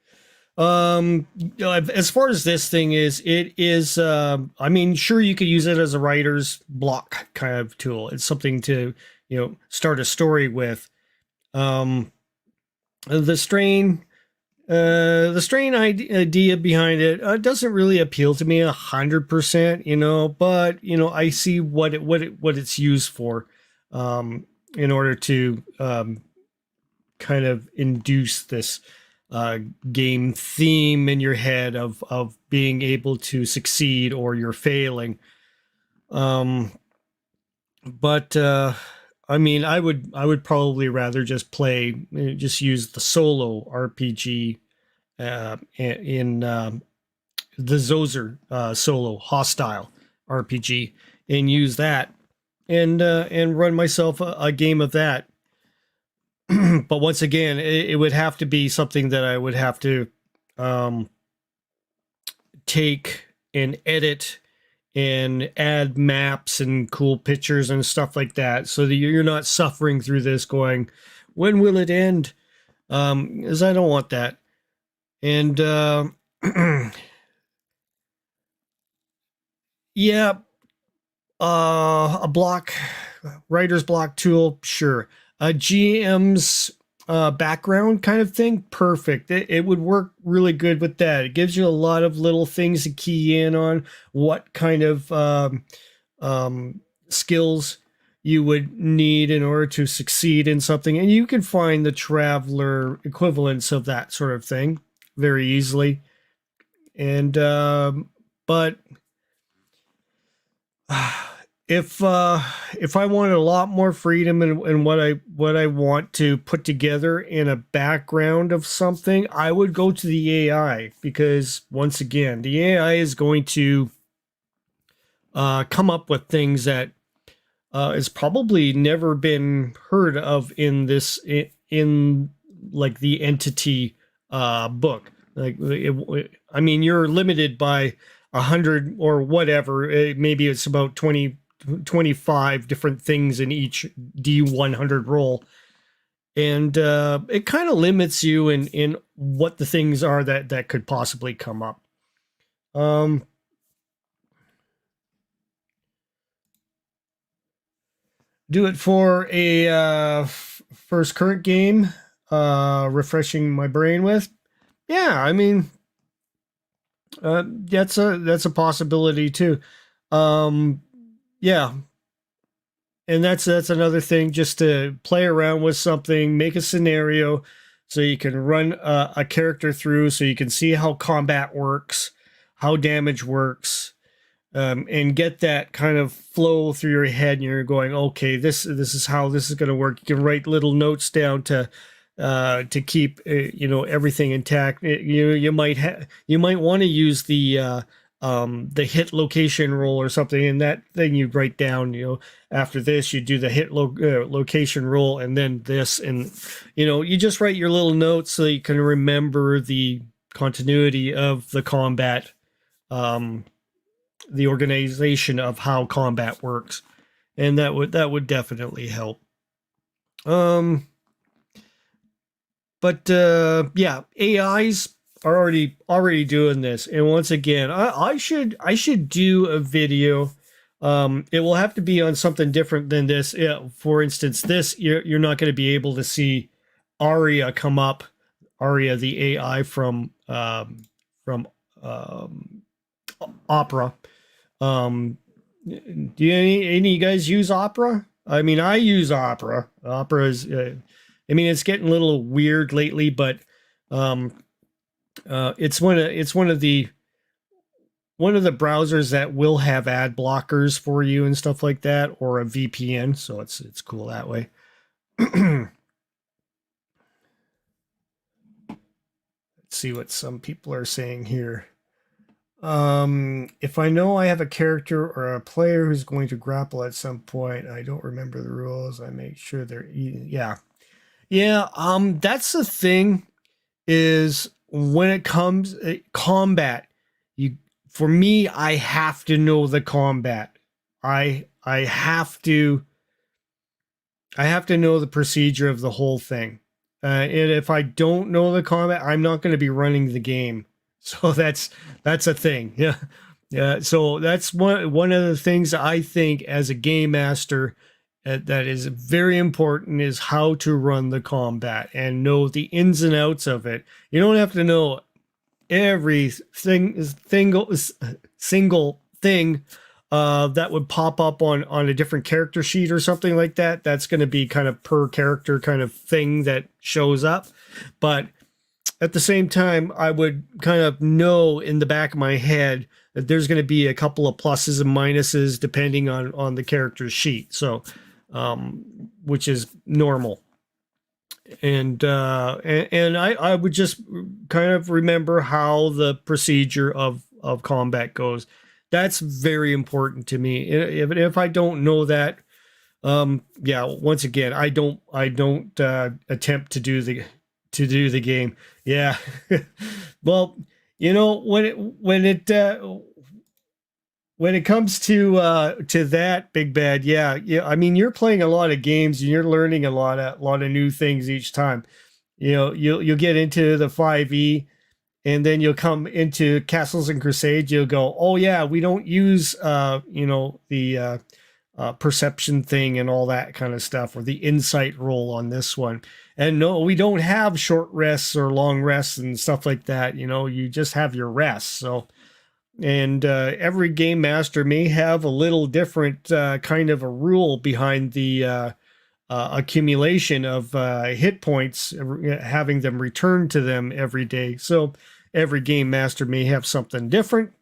S1: As far as this thing is, it is, I mean, sure, you could use it as a writer's block kind of tool. It's something to, start a story with. The strain idea behind it doesn't really appeal to me 100%, but I see what it's used for, in order to kind of induce this game theme in your head of being able to succeed or you're failing. But I mean, I would probably rather just use the solo RPG in the Zozer solo hostile RPG and use that and run myself a game of that. But once again, it would have to be something that I would have to take and edit and add maps and cool pictures and stuff like that, so that you're not suffering through this going, when will it end? Because I don't want that. And yeah, a writer's block tool, sure. A GM's background kind of thing, perfect. It would work really good with that. It gives you a lot of little things to key in on, what kind of skills you would need in order to succeed in something, and you can find the Traveler equivalents of that sort of thing very easily. And but if I wanted a lot more freedom in what I want to put together in a background of something, I would go to the AI, because once again, the AI is going to come up with things that has probably never been heard of in like the Entity book. Like, I mean, you're limited by 100 or whatever. Maybe it's about 25 different things in each D100 roll, and it kind of limits you in what the things are that could possibly come up. Do it for a first current game, refreshing my brain with. Yeah, I mean, that's a possibility too. Yeah, and that's another thing, just to play around with something, make a scenario so you can run a character through, so you can see how combat works, how damage works, and get that kind of flow through your head, and you're going, okay, this is how this is going to work. You can write little notes down to keep everything intact. You might want to use the hit location roll or something, and that thing you write down. After this, you do the hit location roll, and then this, and you just write your little notes so you can remember the continuity of the combat the organization of how combat works, and that would definitely help. Um, but yeah, AIs are already doing this, and once again, I should do a video. It will have to be on something different than this. Yeah, for instance, this you're not going to be able to see Aria come up, Aria the AI from um, Opera. Do any of you guys use Opera? I mean, I use Opera. Opera is, I mean, it's getting a little weird lately, but um, it's one of the browsers that will have ad blockers for you and stuff like that, or a VPN. So it's cool that way. Let's see what some people are saying here. If I know I have a character or a player who's going to grapple at some point, I don't remember the rules. I make sure they're yeah. Yeah, that's the thing is when it comes combat, you for me I have to know the combat. I have to know the procedure of the whole thing. And if I don't know the combat, I'm not going to be running the game. So that's a thing. Yeah. Yeah, so that's one of the things I think as a game master that is very important is how to run the combat and know the ins and outs of it. You don't have to know every single thing that would pop up on a different character sheet or something like that. That's going to be kind of per character kind of thing that shows up. But at the same time, I would kind of know in the back of my head that there's going to be a couple of pluses and minuses depending on the character's sheet. So, which is normal. And I would just kind of remember how the procedure of combat goes. That's very important to me. If I don't know that, yeah, once again, I don't attempt to do the game. Yeah. Well, when it comes to that, Big Bad, yeah. I mean, you're playing a lot of games and you're learning a lot of new things each time. You'll get into the 5e, and then you'll come into Castles and Crusades. You'll go, oh yeah, we don't use the perception thing and all that kind of stuff, or the insight roll on this one. And no, we don't have short rests or long rests and stuff like that. You just have your rests. So, and every game master may have a little different kind of a rule behind the accumulation of hit points, having them return to them every day. So every game master may have something different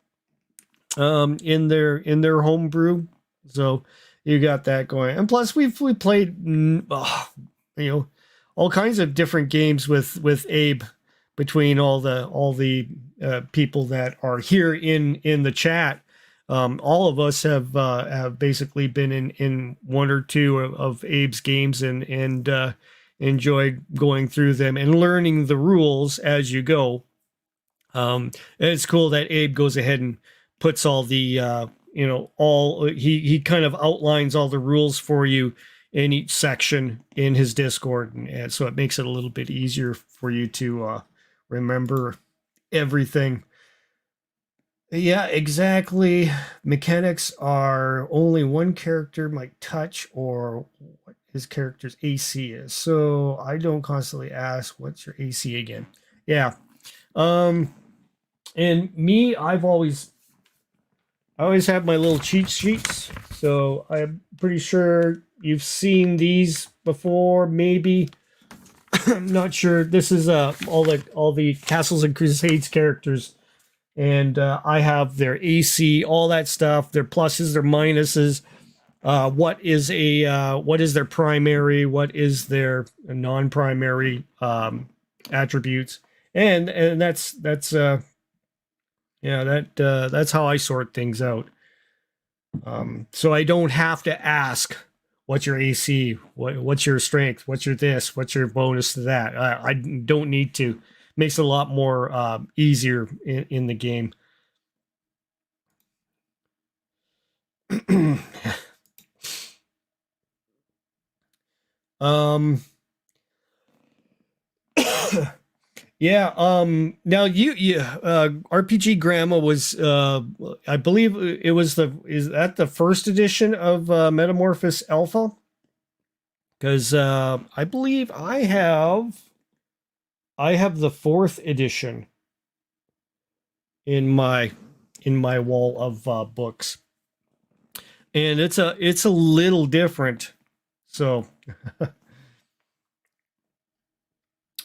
S1: in their homebrew. So you got that going. And plus we played all kinds of different games with Abe, between all the people that are here in the chat. All of us have basically been in one or two of Abe's games and enjoyed going through them and learning the rules as you go. And it's cool that Abe goes ahead and puts all the he kind of outlines all the rules for you in each section in his Discord, and so it makes it a little bit easier for you to remember everything. Yeah, exactly. Mechanics are only one character might touch or what his character's AC is. So I don't constantly ask, what's your AC again? Yeah. And me, I always have my little cheat sheets. So I'm pretty sure you've seen these before, maybe. I'm not sure. This is all the Castles and Crusades characters, and I have their AC, all that stuff, their pluses, their minuses. What is their primary? What is their non-primary attributes? And that's how I sort things out. So I don't have to ask, what's your AC? What's your strength? What's your this? What's your bonus to that? I don't need to. Makes it a lot more easier in the game. um, yeah. Now RPG Grandma was, I believe it was is that the first edition of Metamorphosis Alpha? Because I believe I have the fourth edition in my wall of books, and it's a little different. So,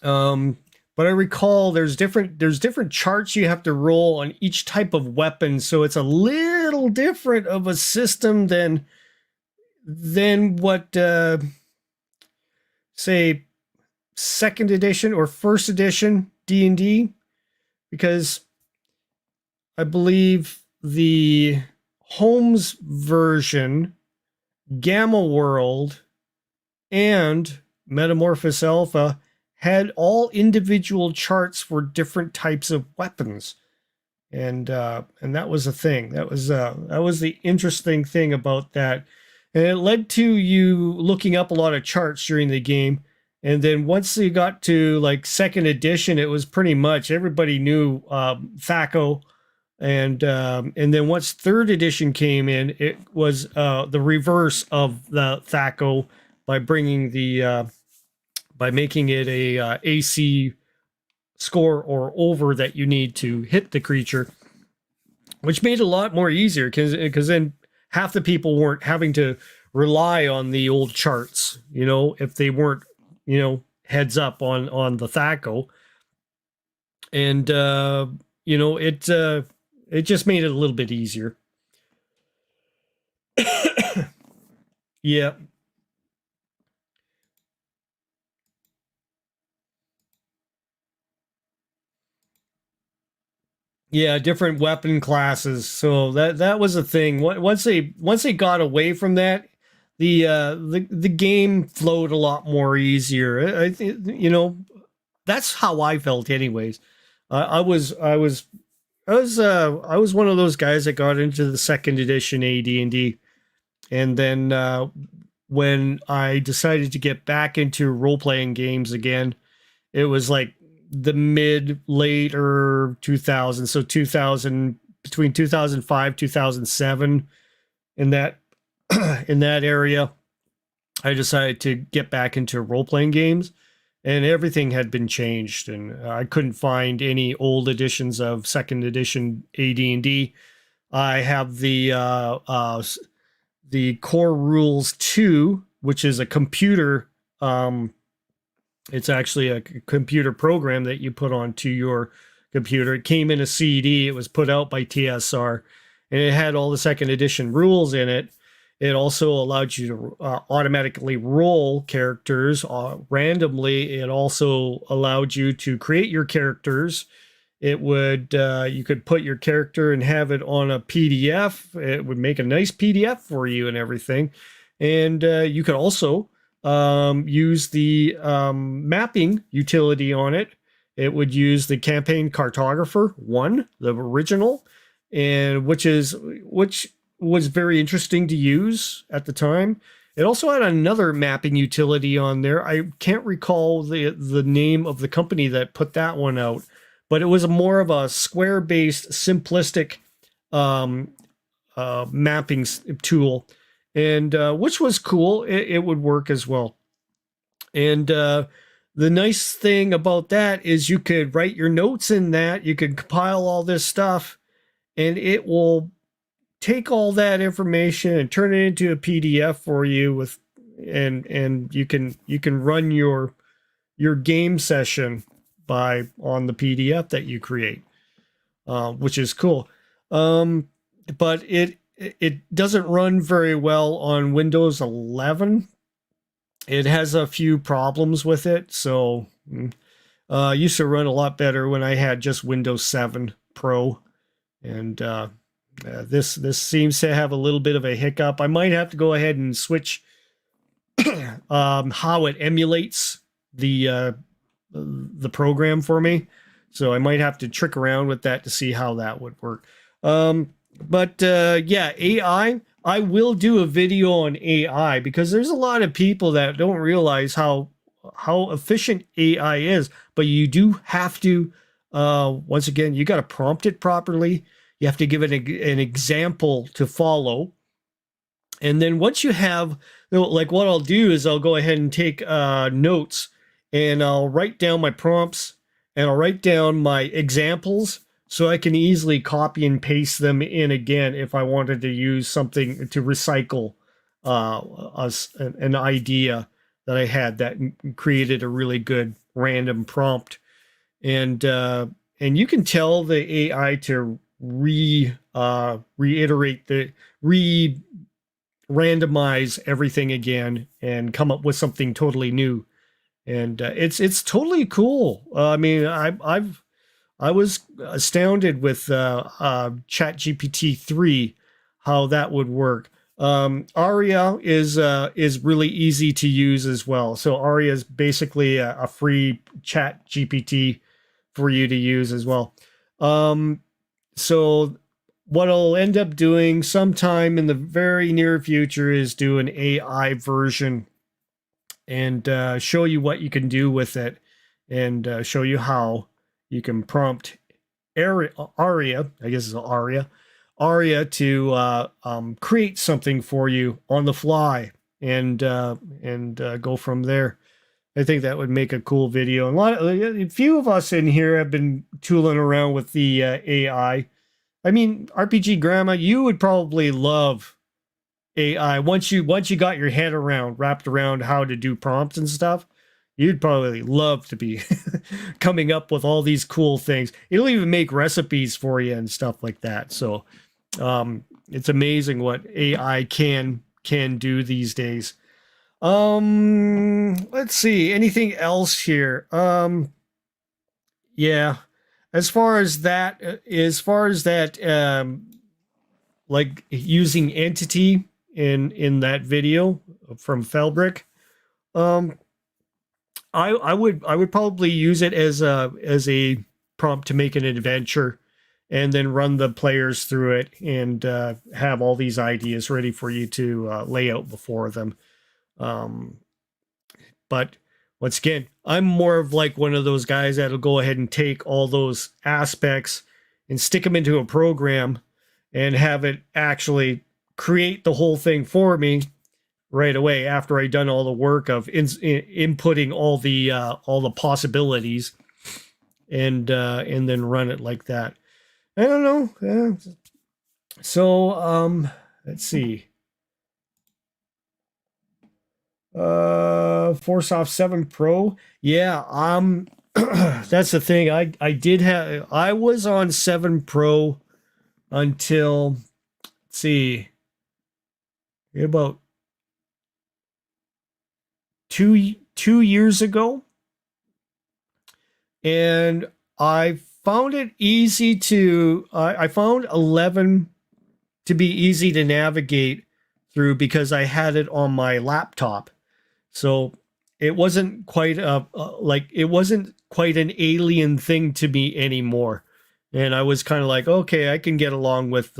S1: um, but I recall there's different charts you have to roll on each type of weapon, so it's a little different of a system than what say second edition or first edition D&D, because I believe the Holmes version, Gamma World, and Metamorphosis Alpha had all individual charts for different types of weapons, and that was a thing. That was the interesting thing about that, and it led to you looking up a lot of charts during the game. And then once you got to like second edition, it was pretty much everybody knew Thaco, and then once third edition came in, it was the reverse of the Thaco by bringing by making it a AC score or over that you need to hit the creature, which made it a lot more easier because then half the people weren't having to rely on the old charts, if they weren't, heads up on the Thaco, and it just made it a little bit easier. Yeah. Yeah, different weapon classes. So that was a thing. Once they got away from that, the game flowed a lot more easier. I think that's how I felt, anyways. I was one of those guys that got into the second edition AD&D, and then when I decided to get back into role playing games again, it was like the mid later 2000s, so 2000, between 2005 2007, in that in that area, I decided to get back into role playing games, and everything had been changed, and I couldn't find any old editions of second edition AD&D. I have the Core Rules 2, which is a computer. It's actually a computer program that you put onto your computer. It came in a CD. It was put out by TSR, and it had all the second edition rules in it. It also allowed you to automatically roll characters randomly. It also allowed you to create your characters. It would you could put your character and have it on a PDF. It would make a nice PDF for you and everything. And you could also use the mapping utility on it. It would use the Campaign Cartographer 1, the original, and which was very interesting to use at the time. It also had another mapping utility on there. I can't recall the name of the company that put that one out, but it was more of a square-based, simplistic mapping tool, and which was cool. It would work as well. And the nice thing about that is you could write your notes in that. You could compile all this stuff, and it will take all that information and turn it into a PDF for you and you can run your game session on the PDF that you create, which is cool. But it doesn't run very well on Windows 11. It has a few problems with it, so used to run a lot better when I had just Windows 7 Pro, and this seems to have a little bit of a hiccup. I might have to go ahead and switch how it emulates the program for me. So I might have to trick around with that to see how that would work. But yeah, AI. I will do a video on AI because there's a lot of people that don't realize how efficient AI is, but you do have to once again, you got to prompt it properly. You have to give it an example to follow. And then once you have, like what I'll do is I'll go ahead and take notes and I'll write down my prompts and I'll write down my examples so I can easily copy and paste them in again if I wanted to use something to recycle an idea that I had that created a really good random prompt. And you can tell the AI to reiterate the randomize everything again and come up with something totally new. And it's totally cool. I mean, I was astounded with ChatGPT 3 how that would work. Aria is really easy to use as well. So Aria is basically a free Chat GPT for you to use as well. So what I'll end up doing sometime in the very near future is do an AI version and show you what you can do with it and show you how you can prompt Aria, I guess it's Aria to create something for you on the fly and go from there. I think that would make a cool video. A few of us in here have been tooling around with the AI. I mean, RPG Grandma, you would probably love AI once you got your head wrapped around how to do prompts and stuff. You'd probably love to be coming up with all these cool things. It'll even make recipes for you and stuff like that. So it's amazing what AI can do these days. Let's see. Anything else here? Yeah. As far as that, like using entity in that video from Felbrigg, I would probably use it as a prompt to make an adventure, and then run the players through it and have all these ideas ready for you to lay out before them. But once again, I'm more of like one of those guys that'll go ahead and take all those aspects and stick them into a program and have it actually create the whole thing for me right away after I've done all the work of inputting all the possibilities and then run it like that. I don't know. So let's see. ForceSoft 7 Pro. Yeah, that's the thing. I was on 7 Pro until, let's see, about two years ago. And I found it easy to, I found 11 to be easy to navigate through because I had it on my laptop. So it wasn't quite it wasn't quite an alien thing to me anymore. And I was kind of like, okay, I can get along with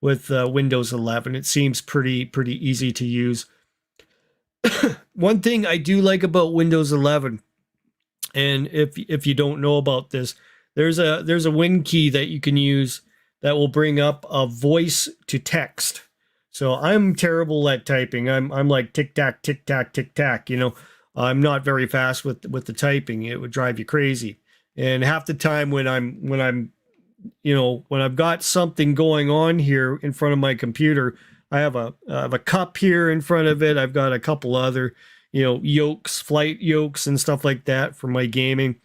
S1: Windows 11. It seems pretty easy to use. One thing I do like about Windows 11, and if you don't know about this, there's a Win key that you can use that will bring up a voice to text. So I'm terrible at typing. I'm like tick tack, tick tack, tick tack. You know, I'm not very fast with the typing. It would drive you crazy. And half the time when I've got something going on here in front of my computer, I have a cup here in front of it. I've got a couple other, yokes, flight yokes and stuff like that for my gaming.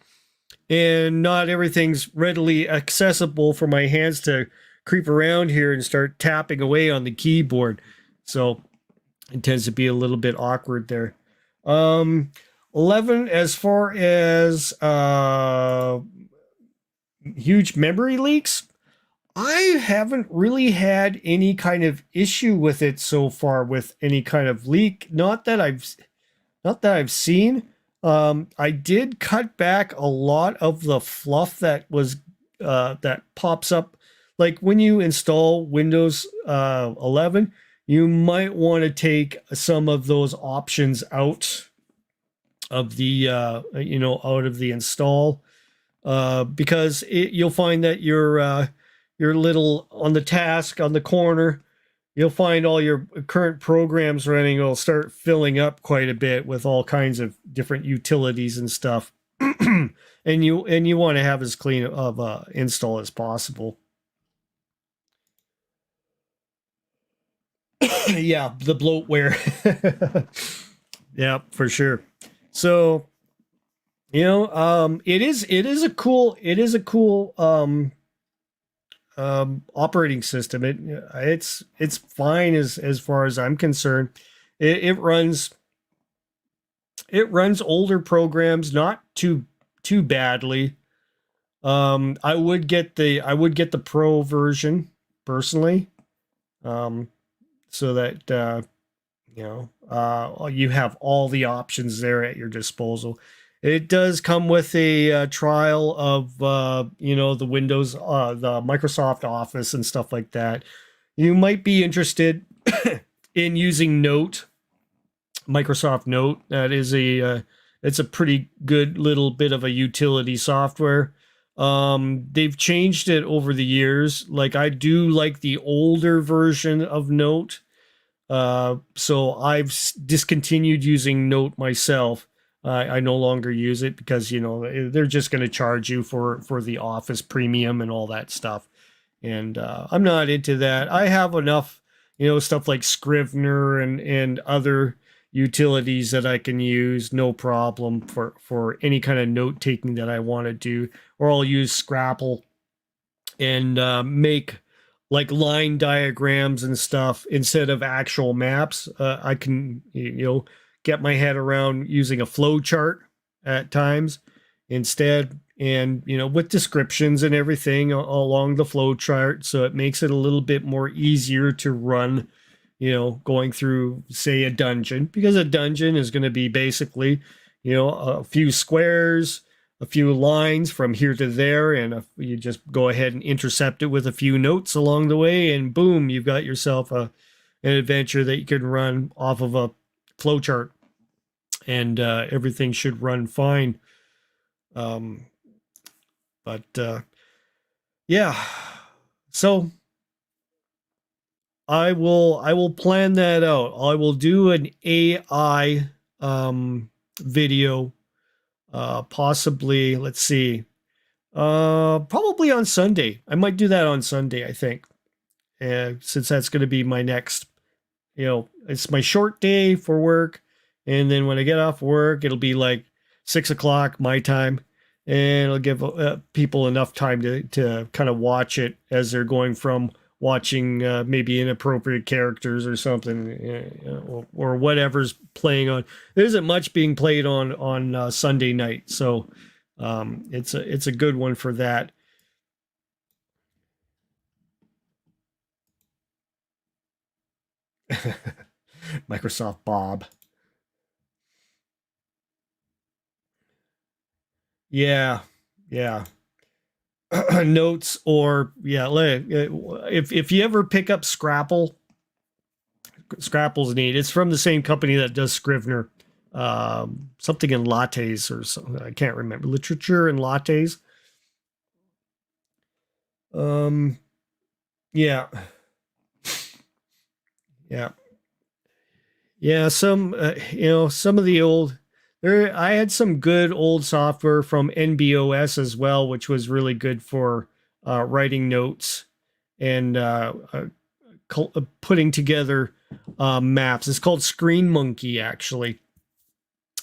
S1: And not everything's readily accessible for my hands to creep around here and start tapping away on the keyboard. So it tends to be a little bit awkward there. 11, as far as huge memory leaks, I haven't really had any kind of issue with it so far with any kind of leak. Not that I've seen. I did cut back a lot of the fluff that was that pops up. Like when you install Windows 11, you might want to take some of those options out of the out of the install, because you'll find that your little on the task on the corner, you'll find all your current programs running will start filling up quite a bit with all kinds of different utilities and stuff. and you want to have as clean of a install as possible. Yeah, the bloatware. Yeah, for sure. So, it is a cool operating system. It's fine as far as I'm concerned. It runs older programs not too badly. I would get the pro version personally, so that you have all the options there at your disposal. It does come with a trial of the Windows, the Microsoft Office and stuff like that. You might be interested in using Note, Microsoft Note. It's a pretty good little bit of a utility software. They've changed it over the years. Like, I do like the older version of Note. So I've discontinued using Note myself. I no longer use it because they're just going to charge you for the Office Premium and all that stuff, and I'm not into that. I have enough, stuff like Scrivener and other utilities that I can use no problem for any kind of note taking that I want to do, or I'll use Scrapple and make like line diagrams and stuff instead of actual maps. I can get my head around using a flow chart at times instead, and with descriptions and everything along the flow chart, so it makes it a little bit more easier to run, going through, say, a dungeon, because a dungeon is going to be basically a few squares, a few lines from here to there, and you just go ahead and intercept it with a few notes along the way, and boom, you've got yourself an adventure that you can run off of a flowchart, and everything should run fine. But yeah, so I will plan that out. I will do an AI video, possibly. Let's see. Probably on Sunday. I might do that on Sunday, I think. Since that's going to be my next, it's my short day for work. And then when I get off work, it'll be like 6 o'clock my time. And it'll give people enough time to kind of watch it as they're going from watching maybe inappropriate characters or something, or whatever's playing on. There isn't much being played on Sunday night. So it's a good one for that. Microsoft Bob. Yeah, yeah. Notes, or yeah, if you ever pick up Scrapple's neat. It's from the same company that does Scrivener. Something in lattes or something. I can't remember. Literature and lattes. Yeah. Yeah. Yeah, some of the old there. I had some good old software from NBOS as well, which was really good for writing notes and putting together maps. It's called Screen Monkey, actually,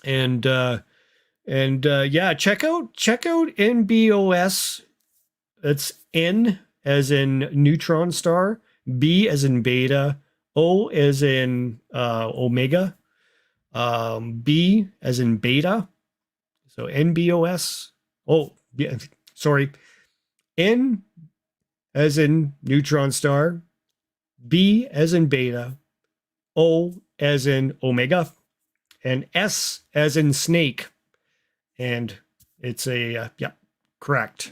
S1: and yeah, check out NBOS. It's N as in neutron star, B as in beta, O as in omega, B as in beta. So NBOS. Oh, yeah, sorry. N as in neutron star, B as in beta, O as in omega, and S as in snake. And it's a, yeah, correct.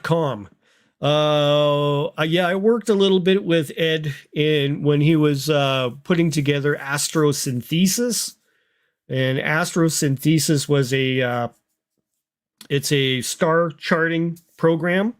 S1: .com. Yeah, I worked a little bit with Ed when he was putting together Astrosynthesis, and Astrosynthesis was it's a star charting program.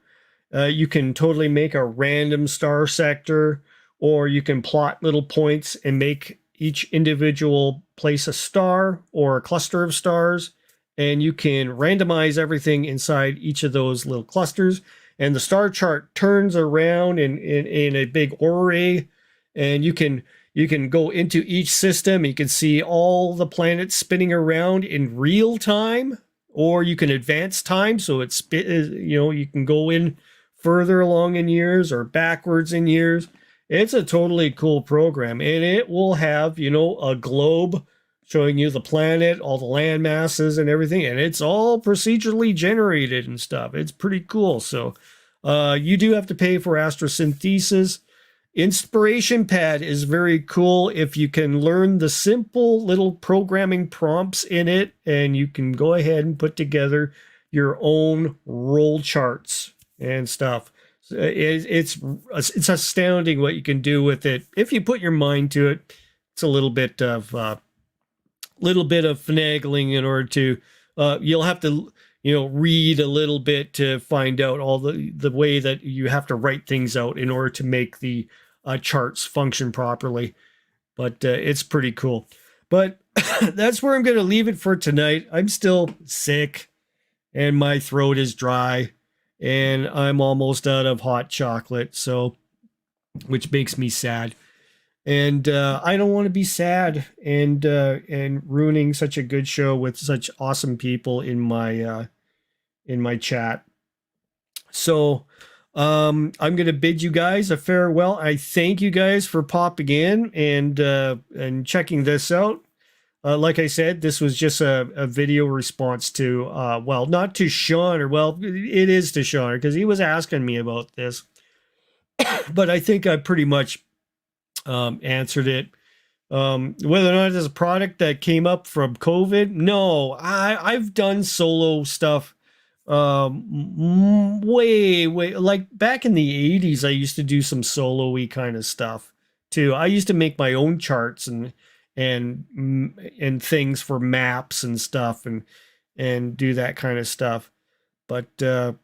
S1: You can totally make a random star sector, or you can plot little points and make each individual place a star or a cluster of stars, and you can randomize everything inside each of those little clusters. And the star chart turns around in a big array, and you can go into each system. You can see all the planets spinning around in real time, or you can advance time, so you can go in further along in years or backwards in years. It's a totally cool program, and it will have a globe showing you the planet, all the land masses and everything, and it's all procedurally generated and stuff. It's pretty cool. So you do have to pay for Astrosynthesis. Inspiration Pad is very cool if you can learn the simple little programming prompts in it, and you can go ahead and put together your own roll charts and stuff. It's astounding what you can do with it if you put your mind to it. It's a little bit of finagling in order to. You'll have to read a little bit to find out all the way that you have to write things out in order to make the charts function properly. But it's pretty cool. But that's where I'm going to leave it for tonight. I'm still sick, and my throat is dry, and I'm almost out of hot chocolate, so which makes me sad. And I don't want to be sad and ruining such a good show with such awesome people in my chat. So I'm going to bid you guys a farewell. I thank you guys for popping in and checking this out. Like I said, this was just a video response to, not to Sean, it is to Sean, because he was asking me about this. But I think I pretty much answered it. Whether or not it's a product that came up from COVID, no. I've done solo stuff way like back in the 80s. I used to do some solo-y kind of stuff too. I used to make my own charts and things for maps and stuff and do that kind of stuff. But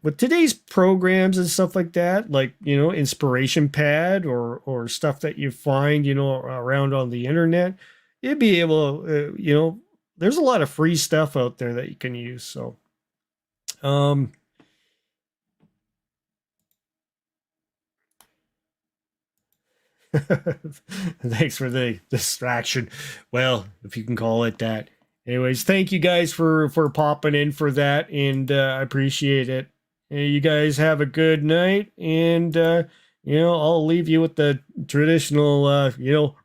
S1: with today's programs and stuff like that, like Inspiration Pad or stuff that you find around on the internet, you'd be able there's a lot of free stuff out there that you can use. So thanks for the distraction. Well, if you can call it that. Anyways, thank you guys for popping in for that, and I appreciate it. You guys have a good night, and I'll leave you with the traditional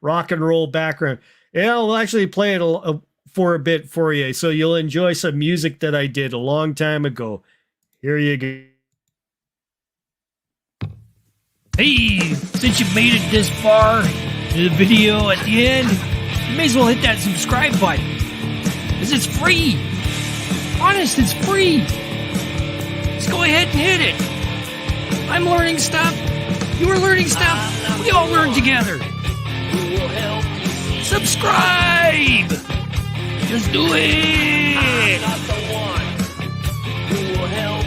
S1: rock and roll background. Yeah, I'll actually play it for a bit for you, so you'll enjoy some music that I did a long time ago. Here you go.
S3: Hey, since you made it this far to the video at the end, you may as well hit that subscribe button. Because it's free. Honest, it's free. Just go ahead and hit it. I'm learning stuff. You are learning stuff. We all learn together. Subscribe. Just do it. I'm not the one who will help